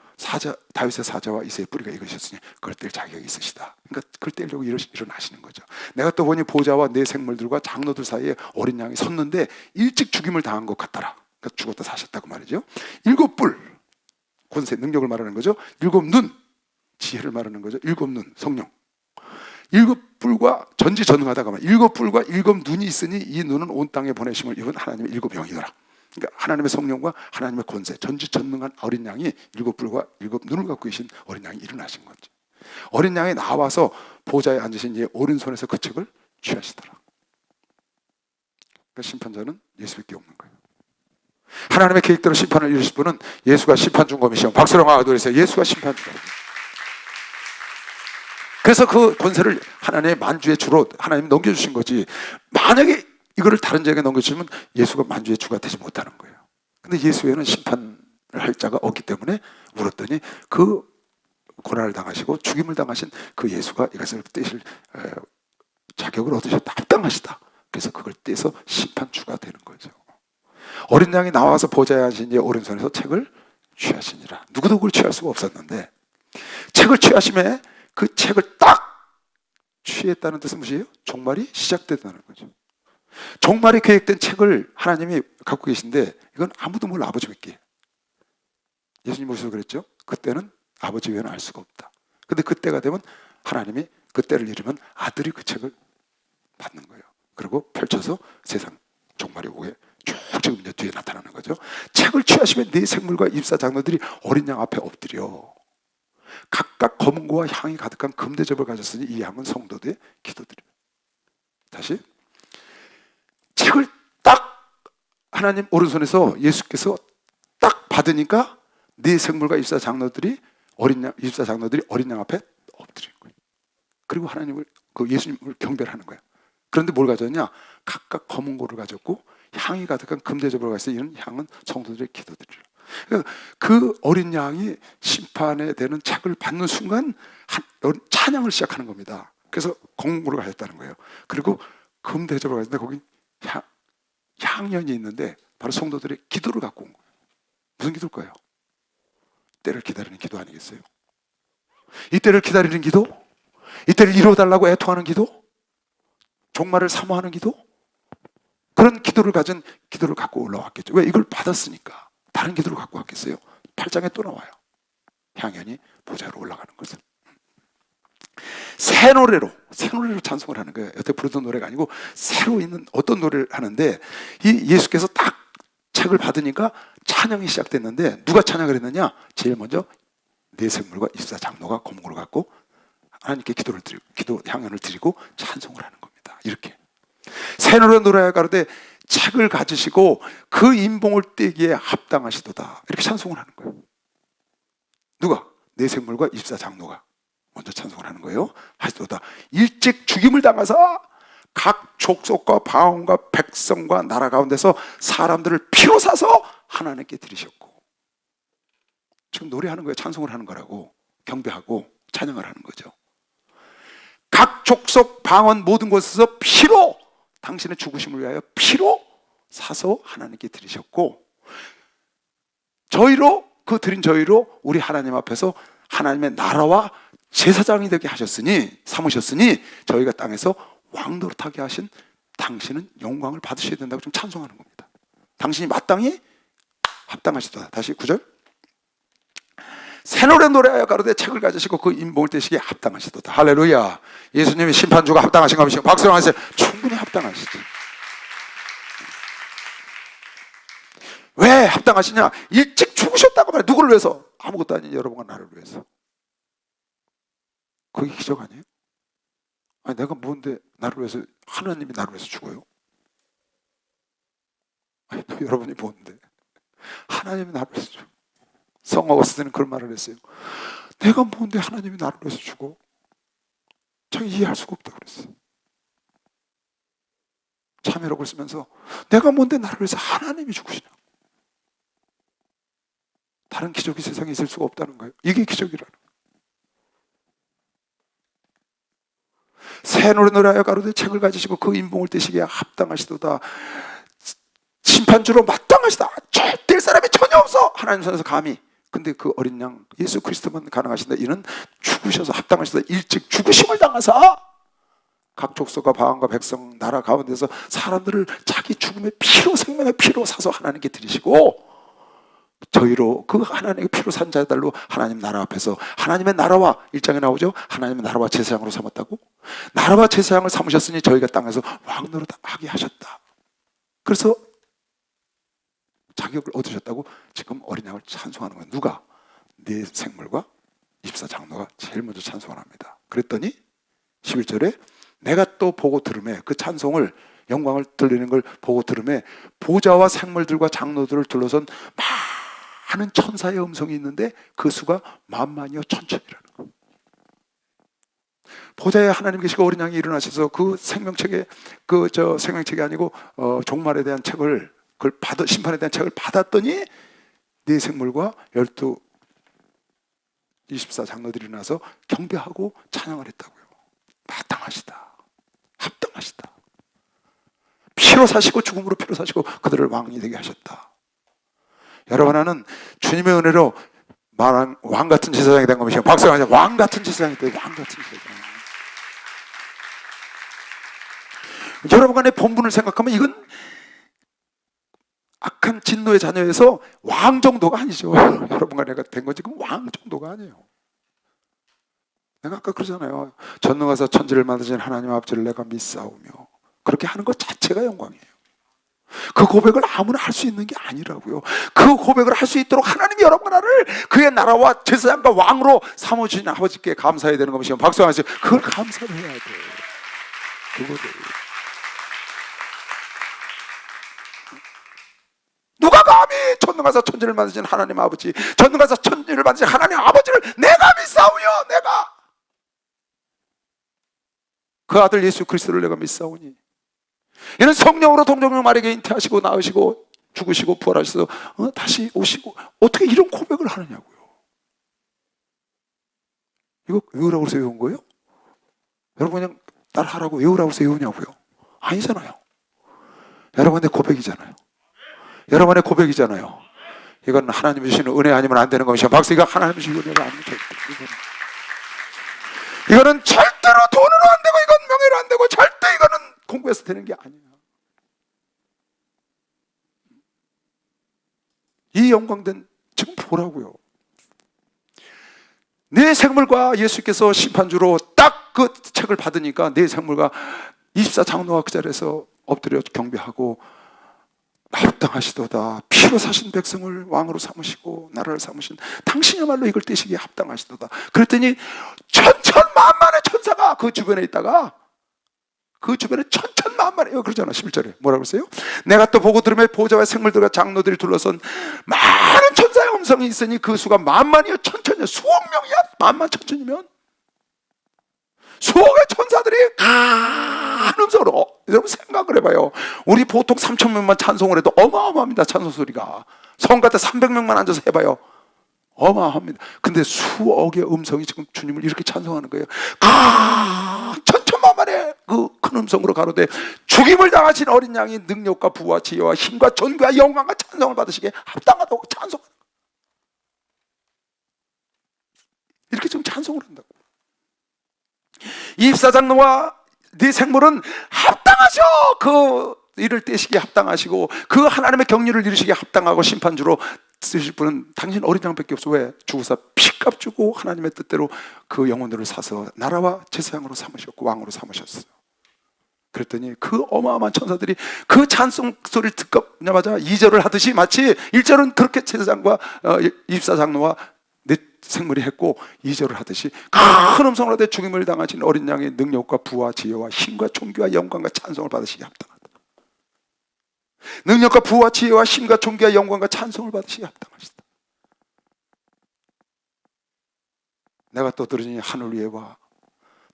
다윗의 사자와 이새의 뿌리가 이기셨으니 그걸 뗄 자격이 있으시다. 그러니까 그걸 떼려고 일어나시는 거죠. 내가 또 보니 보좌와 네 생물들과 장로들 사이에 어린 양이 섰는데 일찍 죽임을 당한 것 같더라. 그러니까 죽었다 사셨다고 말이죠. 7뿔, 권세, 능력을 말하는 거죠. 7눈, 지혜를 말하는 거죠. 7눈, 성령. 7뿔과 전지전능하다가 말이에요. 7뿔과 7눈이 있으니 이 눈은 온 땅에 보내심을 입은 하나님의 7영이더라. 그러니까 하나님의 성령과 하나님의 권세, 전지전능한 어린 양이 7뿔과 7눈을 갖고 계신 어린 양이 일어나신 거죠. 어린 양이 나와서 보좌에 앉으신 이의 오른손에서 그 책을 취하시더라. 그러니까 심판자는 예수밖에 없는 거예요. 하나님의 계획대로 심판을 이루실 분은 예수가 심판중검이시오. 박수로 하도록 예수가 심판중검. 그래서 그 권세를 하나님의 만주의 주로 하나님이 넘겨주신 거지. 만약에 이거를 다른 자에게 넘겨주시면 예수가 만주의 주가 되지 못하는 거예요. 근데 예수에는 심판을 할 자가 없기 때문에 울었더니 그 고난을 당하시고 죽임을 당하신 그 예수가 이것을 떼실 자격을 얻으셨다. 합당하시다. 그래서 그걸 떼서 심판주가 되는 거죠. 어린 양이 나와서 보좌에 앉으신 이의 오른손에서 책을 취하시니라. 누구도 그걸 취할 수가 없었는데 책을 취하심에 그 책을 딱 취했다는 뜻은 무엇이에요? 종말이 시작됐다는 거죠. 종말이 계획된 책을 하나님이 갖고 계신데 이건 아무도 몰라. 아버지밖에. 예수님 모셔서 그랬죠. 그때는 아버지 외에는 알 수가 없다. 근데 그때가 되면 하나님이 그때를 이르면 아들이 그 책을 받는 거예요. 그리고 펼쳐서 세상 종말이 오게 쭉 지금 이제 뒤에 나타나는 거죠. 책을 취하시면 네 생물과 입사 장로들이 어린 양 앞에 엎드려 각각 검은고와 향이 가득한 금대접을 가졌으니 이 양은 성도들의 기도드려요. 다시 책을 딱 하나님 오른손에서 예수께서 딱 받으니까 네 생물과 입사 장로들이 어린 양 앞에 엎드린 거예요. 그리고 하나님을 그 예수님을 경배하는 거예요. 그런데 뭘 가졌냐? 각각 검은고를 가졌고 향이 가득한 금대접을 가졌으니 이런 향은 성도들의 기도드리라. 그러니까 그 어린 양이 심판에 되는 책을 받는 순간 찬양을 시작하는 겁니다. 그래서 검은고를 가졌다는 거예요. 그리고 금대접을 가졌는데 거기 향연이 있는데 바로 성도들의 기도를 갖고 온 거예요. 무슨 기도일까요? 때를 기다리는 기도 아니겠어요? 이 때를 기다리는 기도? 이 때를 이루어달라고 애통하는 기도? 종말을 사모하는 기도? 그런 기도를 가진 기도를 갖고 올라왔겠죠. 왜? 이걸 받았으니까. 다른 기도를 갖고 왔겠어요? 8장에 또 나와요. 향연이 보좌로 올라가는 것을. 새 노래로 찬송을 하는 거예요. 여태 부르던 노래가 아니고 새로 있는 어떤 노래를 하는데 이 예수께서 딱 책을 받으니까 찬양이 시작됐는데 누가 찬양을 했느냐? 제일 먼저 네 생물과 입사 장로가 검은고를 갖고 하나님께 기도 향연을 드리고 찬송을 하는 겁니다. 이렇게 새 노래 가로되 책을 가지시고 그 인봉을 떼기에 합당하시도다. 이렇게 찬송을 하는 거예요. 누가? 네 생물과 입사 장로가 먼저 찬송을 하는 거예요. 하시도다. 일찍 죽임을 당하사 각 족속과 방언과 백성과 나라 가운데서 사람들을 피로 사서 하나님께 드리셨고 지금 노래하는 거예요. 찬송을 하는 거라고. 경배하고 찬양을 하는 거죠. 각 족속 방언 모든 곳에서 피로, 당신의 죽으심을 위하여 피로 사서 하나님께 드리셨고, 저희로, 그 드린 저희로 우리 하나님 앞에서 하나님의 나라와 제사장이 되게 하셨으니, 삼으셨으니 저희가 땅에서 왕 노릇하게 하신 당신은 영광을 받으셔야 된다고 지금 찬송하는 겁니다. 당신이 마땅히 합당하시다. 다시 9절. 새 노래 노래하여 가로되 책을 가지시고 그 인봉을 떼시기에 합당하시도다. 할렐루야. 예수님이 심판주가 합당하신가 보시고 박수 하세요. 충분히 합당하시지. 왜 합당하시냐? 일찍 죽으셨다고 말해. 누구를 위해서? 아무것도 아닌 여러분과 나를 위해서. 그게 기적 아니에요? 아니, 내가 뭔데 나를 위해서, 하나님이 나를 위해서 죽어요? 아니, 여러분이 뭔데 하나님이 나를 위해서 죽어? 성 어거스틴은 그런 말을 했어요. 내가 뭔데 하나님이 나를 위해서 죽어? 자기 이해할 수가 없다고 그랬어요. 참회록을 쓰면서 내가 뭔데 나를 위해서 하나님이 죽으시냐? 다른 기적이 세상에 있을 수가 없다는 거예요. 이게 기적이라는 거예요. 새 노래 노래하여 가로되 책을 가지시고 그 인봉을 떼시기에 합당하시도다. 심판주로 마땅하시다. 될 사람이 전혀 없어. 하나님 손에서 감히. 근데 그 어린 양 예수 그리스도만 가능하신다. 이는 죽으셔서 합당하시다. 일찍 죽으심을 당하사 각 족속과 방언과 백성 나라 가운데서 사람들을 자기 죽음의 피로, 생명의 피로 사서 하나님께 드리시고, 저희로 그 하나님의 피로 산 자들로 하나님 나라 앞에서 하나님의 나라와, 1장에 나오죠. 하나님의 나라와 제사장으로 삼았다고. 나라와 제사장을 삼으셨으니 저희가 땅에서 왕 노릇하게 하셨다. 그래서 자격을 얻으셨다고 지금 어린 양을 찬송하는 거예요. 누가? 네 생물과 24장로가 제일 먼저 찬송을 합니다. 그랬더니 11절에 내가 또 보고 들음에, 그 찬송을, 영광을 들리는 걸 보고 들음에 보좌와 생물들과 장로들을 둘러선 많은 천사의 음성이 있는데 그 수가 만만이요 천천이라는 거예요. 보좌에 하나님 계시고 어린 양이 일어나셔서 그 생명책에, 생명책이 아니고 종말에 대한 책을, 그걸 심판에 대한 책을 받았더니 네 생물과 12, 24장로들이 나서 경배하고 찬양을 했다고요. 마땅하시다. 합당하시다. 피로 사시고 죽음으로 피로 사시고 그들을 왕이 되게 하셨다. 여러분, 나는 주님의 은혜로 왕 같은 제사장이 된 겁니다. 박수 한번 하세요. 왕 같은 제사장이 돼요. 왕 같은 제사장. 여러분 간의 본분을 생각하면 이건 악한 진노의 자녀에서 왕 정도가 아니죠. 여러분과 내가 된 건 지금 왕 정도가 아니에요. 내가 아까 그러잖아요. 전능하사 천지를 만드신 하나님 아버지를 내가 믿사오며, 그렇게 하는 것 자체가 영광이에요. 그 고백을 아무나 할 수 있는 게 아니라고요. 그 고백을 할 수 있도록 하나님이 여러분과 나를 그의 나라와 제사장과 왕으로 삼아주신 아버지께 감사해야 되는 것이면 박수 한번 하세요. 그걸 감사를 해야 돼. 그거를. 누가 감히 전능하사 천지를 만드신 하나님 아버지, 전능하사 천지를 만드신 하나님 아버지를 내가 믿사오며, 내가 그 아들 예수 그리스도를 내가 믿사오니, 이는 성령으로 동정령 마리아에게 잉태하시고 낳으시고 죽으시고 부활하셔서 다시 오시고, 어떻게 이런 고백을 하느냐고요. 이거 외우라고 해서 외운 거예요? 여러분 그냥 따라하라고 외우라고 해서 외우냐고요? 아니잖아요. 여러분의 고백이잖아요. 여러분의 고백이잖아요. 이건 하나님이 주시는 은혜 아니면 안 되는 것이죠. 박수. 이거 하나님이 주시는 은혜가 아니면 이거는 절대로 돈으로 안 되고, 이건 명예로 안 되고, 절대 이거는 공부해서 되는 게 아니에요. 이 영광된, 지금 보라고요. 네 생물과 예수께서 심판주로 딱 그 책을 받으니까 네 생물과 24장로가 그 자리에서 엎드려 경배하고, 합당하시도다. 피로 사신 백성을 왕으로 삼으시고 나라를 삼으신 당신이야말로 이걸 떼시기에 합당하시도다. 그랬더니 천천만만의 천사가 그 주변에 있다가, 그 주변에 천천만만의, 그러잖아 11절에 뭐라고 그랬어요? 내가 또 보고 들으며 보좌와 생물들과 장로들이 둘러선 많은 천사의 음성이 있으니 그 수가 만만이요 천천이요. 수억 명이야. 만만 천천이면 수억의 천사들이 큰 음성으로, 여러분 생각을 해봐요. 우리 보통 3,000명만 찬송을 해도 어마어마합니다. 찬송 소리가. 성 같아 300명만 앉아서 해봐요. 어마어마합니다. 근데 수억의 음성이 지금 주님을 이렇게 찬송하는 거예요. 천천만만의 그 큰 음성으로 가로되 죽임을 당하신 어린 양이 능력과 부와 지혜와 힘과 존귀와 영광과 찬송을 받으시기에 합당하다고 찬송하는 거예요. 이렇게 지금 찬송을 한다고. 입사장로와 네 생물은 합당하셔. 그 이를 떼시기에 합당하시고 그 하나님의 경륜을 이루시기에 합당하고 심판주로 쓰실 분은 당신 어린 양밖에 없어. 왜? 죽으사 피값 주고 하나님의 뜻대로 그 영혼들을 사서 나라와 제사장으로 삼으셨고 왕으로 삼으셨어요. 그랬더니 그 어마어마한 천사들이 그 찬송 소리를 듣자마자 2절을 하듯이 마치 1절은 그렇게 제사장과 입사장로와 내 생물이 했고 2절을 하듯이 큰 음성으로 내 죽임을 당하신 어린 양의 능력과 부와 지혜와 힘과 존귀와 영광과 찬송을 받으시기에 합당하다. 능력과 부와 지혜와 힘과 존귀와 영광과 찬송을 받으시기에 합당하시다. 내가 또 들으니 하늘 위에와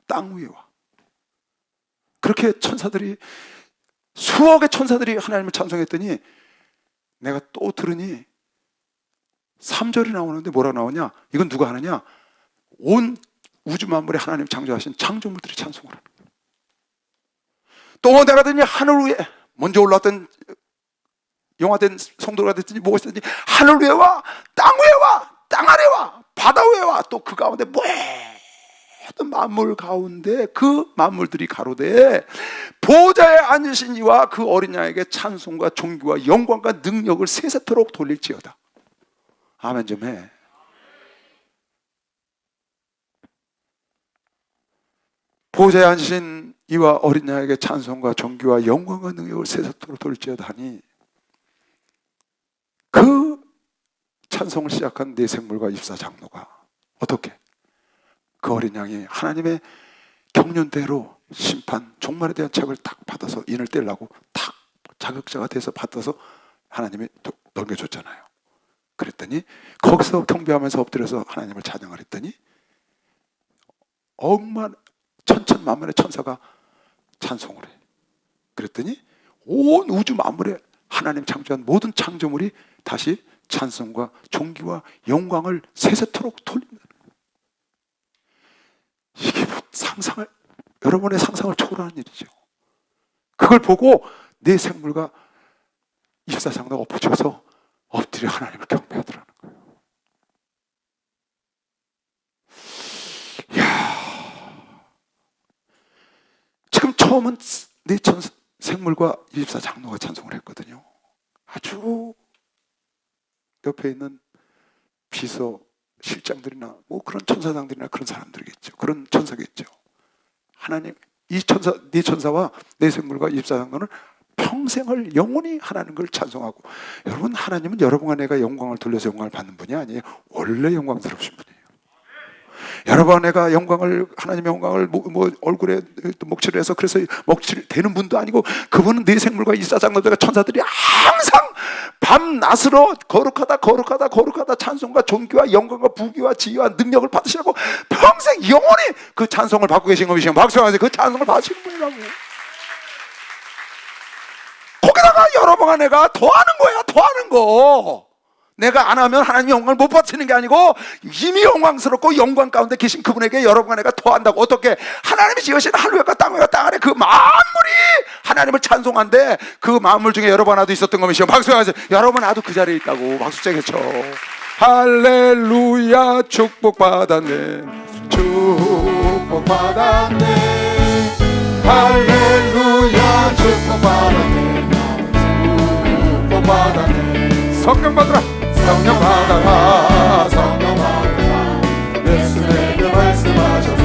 땅 위에와 그렇게 천사들이 수억의 천사들이 하나님을 찬송했더니 내가 또 들으니 3절이 나오는데 뭐라고 나오냐? 이건 누가 하느냐? 온 우주 만물에 하나님 창조하신 창조물들이 찬송을 하는 거예요. 또 내가 들으니 하늘 위에 먼저 올라왔던 영화된 성도가 됐더니 뭐가 있었더니 하늘 위에와 땅 위에와 땅 아래와 바다 위에와 또 그 가운데 모든 만물 가운데 그 만물들이 가로되 보좌에 앉으신 이와 그 어린 양에게 찬송과 존귀와 영광과 능력을 세세토록 돌릴지어다. 아멘 좀 해. 보좌에 앉으신 이와 어린 양에게 찬송과 존귀와 영광과 능력을 세세토록 돌릴지어다 하니 그 찬송을 시작한 네 생물과 입사장로가 어떻게? 그 어린 양이 하나님의 경륜대로 심판, 종말에 대한 책을 딱 받아서 인을 떼려고 딱 자격자가 돼서 받아서 하나님이 넘겨줬잖아요. 그랬더니 거기서 경배하면서 엎드려서 하나님을 찬양을 했더니 천천만만의 천사가 찬송을 해. 그랬더니 온 우주 만물에 하나님 창조한 모든 창조물이 다시 찬송과 존귀와 영광을 세세토록 돌린다. 이게 여러분의 상상을 초월하는 일이죠. 그걸 보고 내 생물과 입사장로가 엎어져서 엎드려 하나님을 경배하더라는 거예요. 이야, 지금 처음은 내 생물과 입사장로가 찬송을 했거든요. 아주 옆에 있는 비서 실장들이나 뭐 그런 천사장들이나 그런 사람들이겠죠. 그런 천사겠죠. 하나님, 네 천사와 내 생물과 입사장로는 평생을 영원히 하나님 걸 찬송하고. 여러분, 하나님은 여러분과 내가 영광을 돌려서 영광을 받는 분이 아니에요. 원래 영광스러우신 분이에요. 여러분과 내가 하나님의 영광을 얼굴에 먹칠을 해서 그래서 먹칠 되는 분도 아니고, 그분은 네 생물과 입사장로들과 천사들이 항상 밤낮으로 거룩하다 찬송과 존귀와 영광과 부귀와 지혜와 능력을 받으시라고 평생 영원히 그 찬송을 받고 계신 분이시면 박수하세요. 그 찬송을 받으시는 분이라고. 거기다가 여러분과 내가 더하는 거야. 더하는 거. 내가 안 하면 하나님의 영광을 못 받치는 게 아니고 이미 영광스럽고 영광 가운데 계신 그분에게 여러분과 내가 더한다고. 어떻게? 하나님이 지으신 하늘과 땅 위와 땅 아래 그 만물이 하나님을 찬송한데 그 만물 중에 여러분 하나도 있었던 것이요. 박수하세요. 여러분 나도 그 자리에 있다고. 박수 세게 쳐. 할렐루야. 축복받았네. 축복받았네. 할렐루야. 축복받았네. 축복받았네. 성령 받으라. 성령 받아라. 성령 받아라. 예수님의 말씀하셔서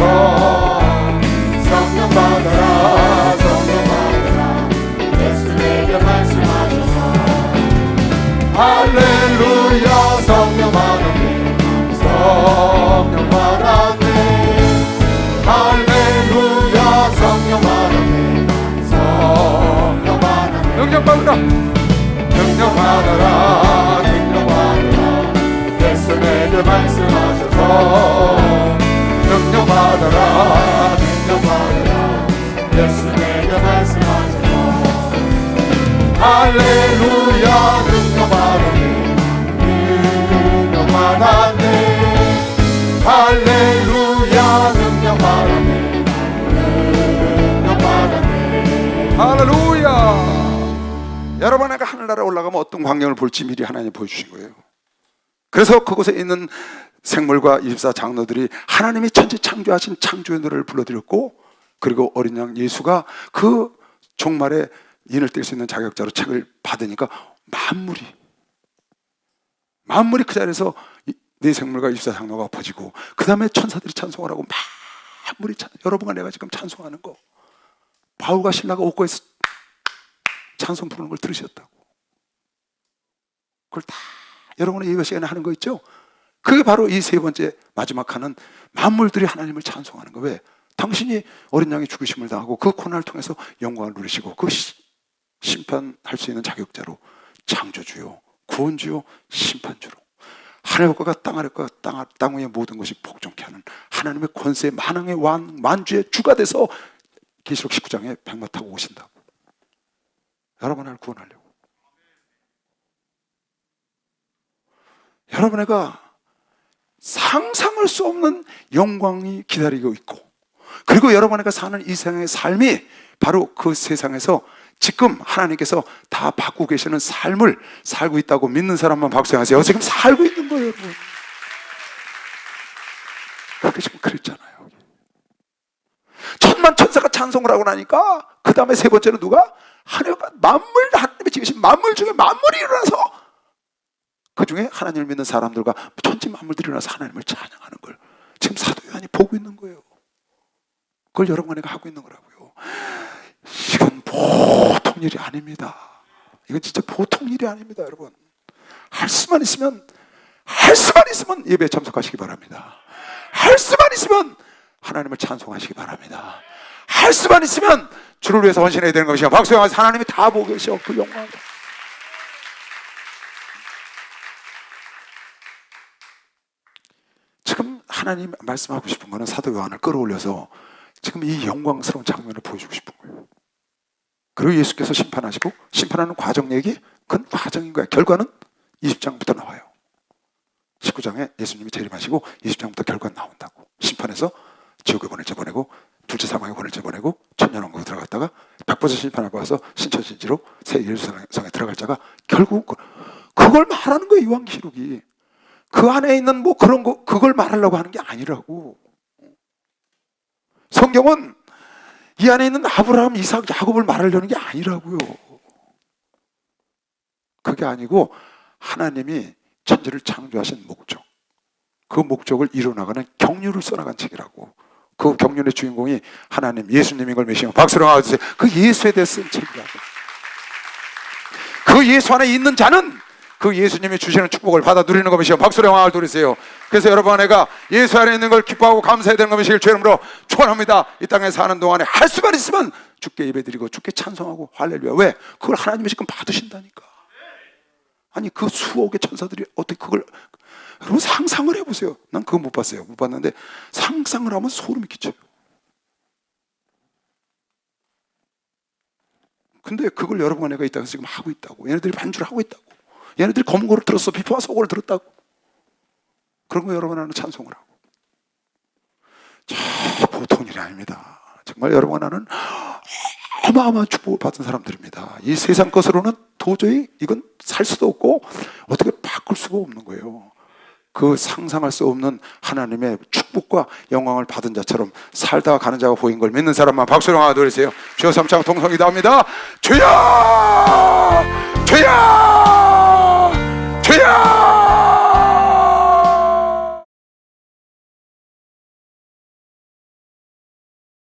성령 받아라. 성령 받아라. 예수님의 말씀하셔서 할렐루야. 성령 받았네. 성령 받았네. 할렐루야. 성령 받았네. 성령 받았네. 능력 받으라. 능력 받아라. 예수님의 말씀하셔서 능력 받아라. 능력 받아라. 예수님의 말씀하셔서 할렐루야. 능력 받았네. 능력 받았네. 여러분, 내가 하늘나라에 올라가면 어떤 광경을 볼지 미리 하나님 보여주신 거예요. 그래서 그곳에 있는 생물과 24 장로들이 하나님이 천지 창조하신 창조의 노래를 불러드렸고, 그리고 어린 양 예수가 그 종말에 인을 뗄 수 있는 자격자로 책을 받으니까 만물이 그 자리에서 네 생물과 24 장로가 퍼지고, 그 다음에 천사들이 찬송을 하고 만물이 여러분과 내가 지금 찬송하는 거, 바울과 신라가 옥고에서 찬송 부르는 걸 들으셨다고. 그걸 다 여러분의 예배 시간에 하는 거 있죠? 그게 바로 이 세 번째 마지막 하는 만물들이 하나님을 찬송하는 거. 왜? 당신이 어린 양의 죽으심을 당하고 그 고난을 통해서 영광을 누리시고 그 심판할 수 있는 자격자로 창조주요, 구원주요, 심판주로, 하늘의 것과 땅 아래 것과 땅 위의 모든 것이 복종케 하는 하나님의 권세 만왕의 왕, 만주의 주가 돼서 계시록 19장에 백마 타고 오신다고. 여러분을 구원하려고. 여러분에가 상상할 수 없는 영광이 기다리고 있고, 그리고 여러분에가 사는 이 세상의 삶이 바로 그 세상에서 지금 하나님께서 다 바꾸고 계시는 삶을 살고 있다고 믿는 사람만 박수하세요. 지금 살고 있는 거예요, 여러분. 그렇게 지금 그랬잖아요. 천만 천사가 찬송을 하고 나니까 그 다음에 세 번째는 누가? 하늘과 만물, 하나님이 지으신 만물 중에 만물이 일어나서, 그 중에 하나님을 믿는 사람들과 천지 만물들이 일어나서 하나님을 찬양하는 걸 지금 사도 요한이 보고 있는 거예요. 그걸 여러분과 내가 하고 있는 거라고요. 이건 보통 일이 아닙니다. 이건 진짜 보통 일이 아닙니다, 여러분. 할 수만 있으면 예배에 참석하시기 바랍니다. 할 수만 있으면 하나님을 찬송하시기 바랍니다. 할 수만 있으면 주를 위해서 헌신해야 되는 것이요. 박수 영화에서 하나님이 다 보고 계셔. 그 영광을. 지금 하나님 말씀하고 싶은 거는 사도 요한을 끌어올려서 지금 이 영광스러운 장면을 보여주고 싶은 거예요. 그리고 예수께서 심판하시고 심판하는 과정 얘기, 그건 과정인 거야. 결과는 20장부터 나와요. 19장에 예수님이 재림하시고 20장부터 결과 나온다고. 심판해서 지옥에 보낼지 보내고, 둘째 사망에 보낼지 보내고, 천년왕국에 들어갔다가 100% 심판하고 와서 신천지지로 새 예루살렘성에 들어갈 자가, 결국 그걸 말하는 거예요, 요한계시록이. 그 안에 있는 뭐 그런 거, 그걸 말하려고 하는 게 아니라고. 성경은 이 안에 있는 아브라함, 이삭, 야곱을 말하려는 게 아니라고요. 그게 아니고 하나님이 천지를 창조하신 목적, 그 목적을 이루어나가는 경륜을 써나간 책이라고. 그 경륜의 주인공이 하나님, 예수님인 걸 믿으시면 박수로 나와주세요. 그 예수에 대해 쓴 책이라고. 그 예수 안에 있는 자는 그 예수님이 주시는 축복을 받아 누리는 것이요. 박수로 영광을 돌리세요. 그래서 여러분, 내가 예수 안에 있는 걸 기뻐하고 감사해야 되는 것이길 주 이름으로 축원합니다. 이 땅에 사는 동안에 할 수만 있으면 주께 예배드리고 주께 찬송하고 할렐루야. 왜? 그걸 하나님이 지금 받으신다니까. 아니, 그 수억의 천사들이 어떻게 그걸, 여러분 상상을 해보세요. 난 그거 못 봤어요. 못 봤는데 상상을 하면 소름이 끼쳐요. 근데 그걸 여러분과 내가 이따가 지금 하고 있다고. 얘네들이 반주를 하고 있다고. 얘네들이 검거를 들었어. 비포와 소고를 들었다고. 그런 거 여러분 하는 찬송을 하고. 자, 보통 일이 아닙니다. 정말 여러분 하는 어마어마한 축복을 받은 사람들입니다. 이 세상 것으로는 도저히 이건 살 수도 없고 어떻게 바꿀 수가 없는 거예요. 그 상상할 수 없는 하나님의 축복과 영광을 받은 자처럼 살다가 가는 자가 보인 걸 믿는 사람만 박수로 하나 돌리세요. 주여 삼창 통성이 나옵니다. 주여! 주여!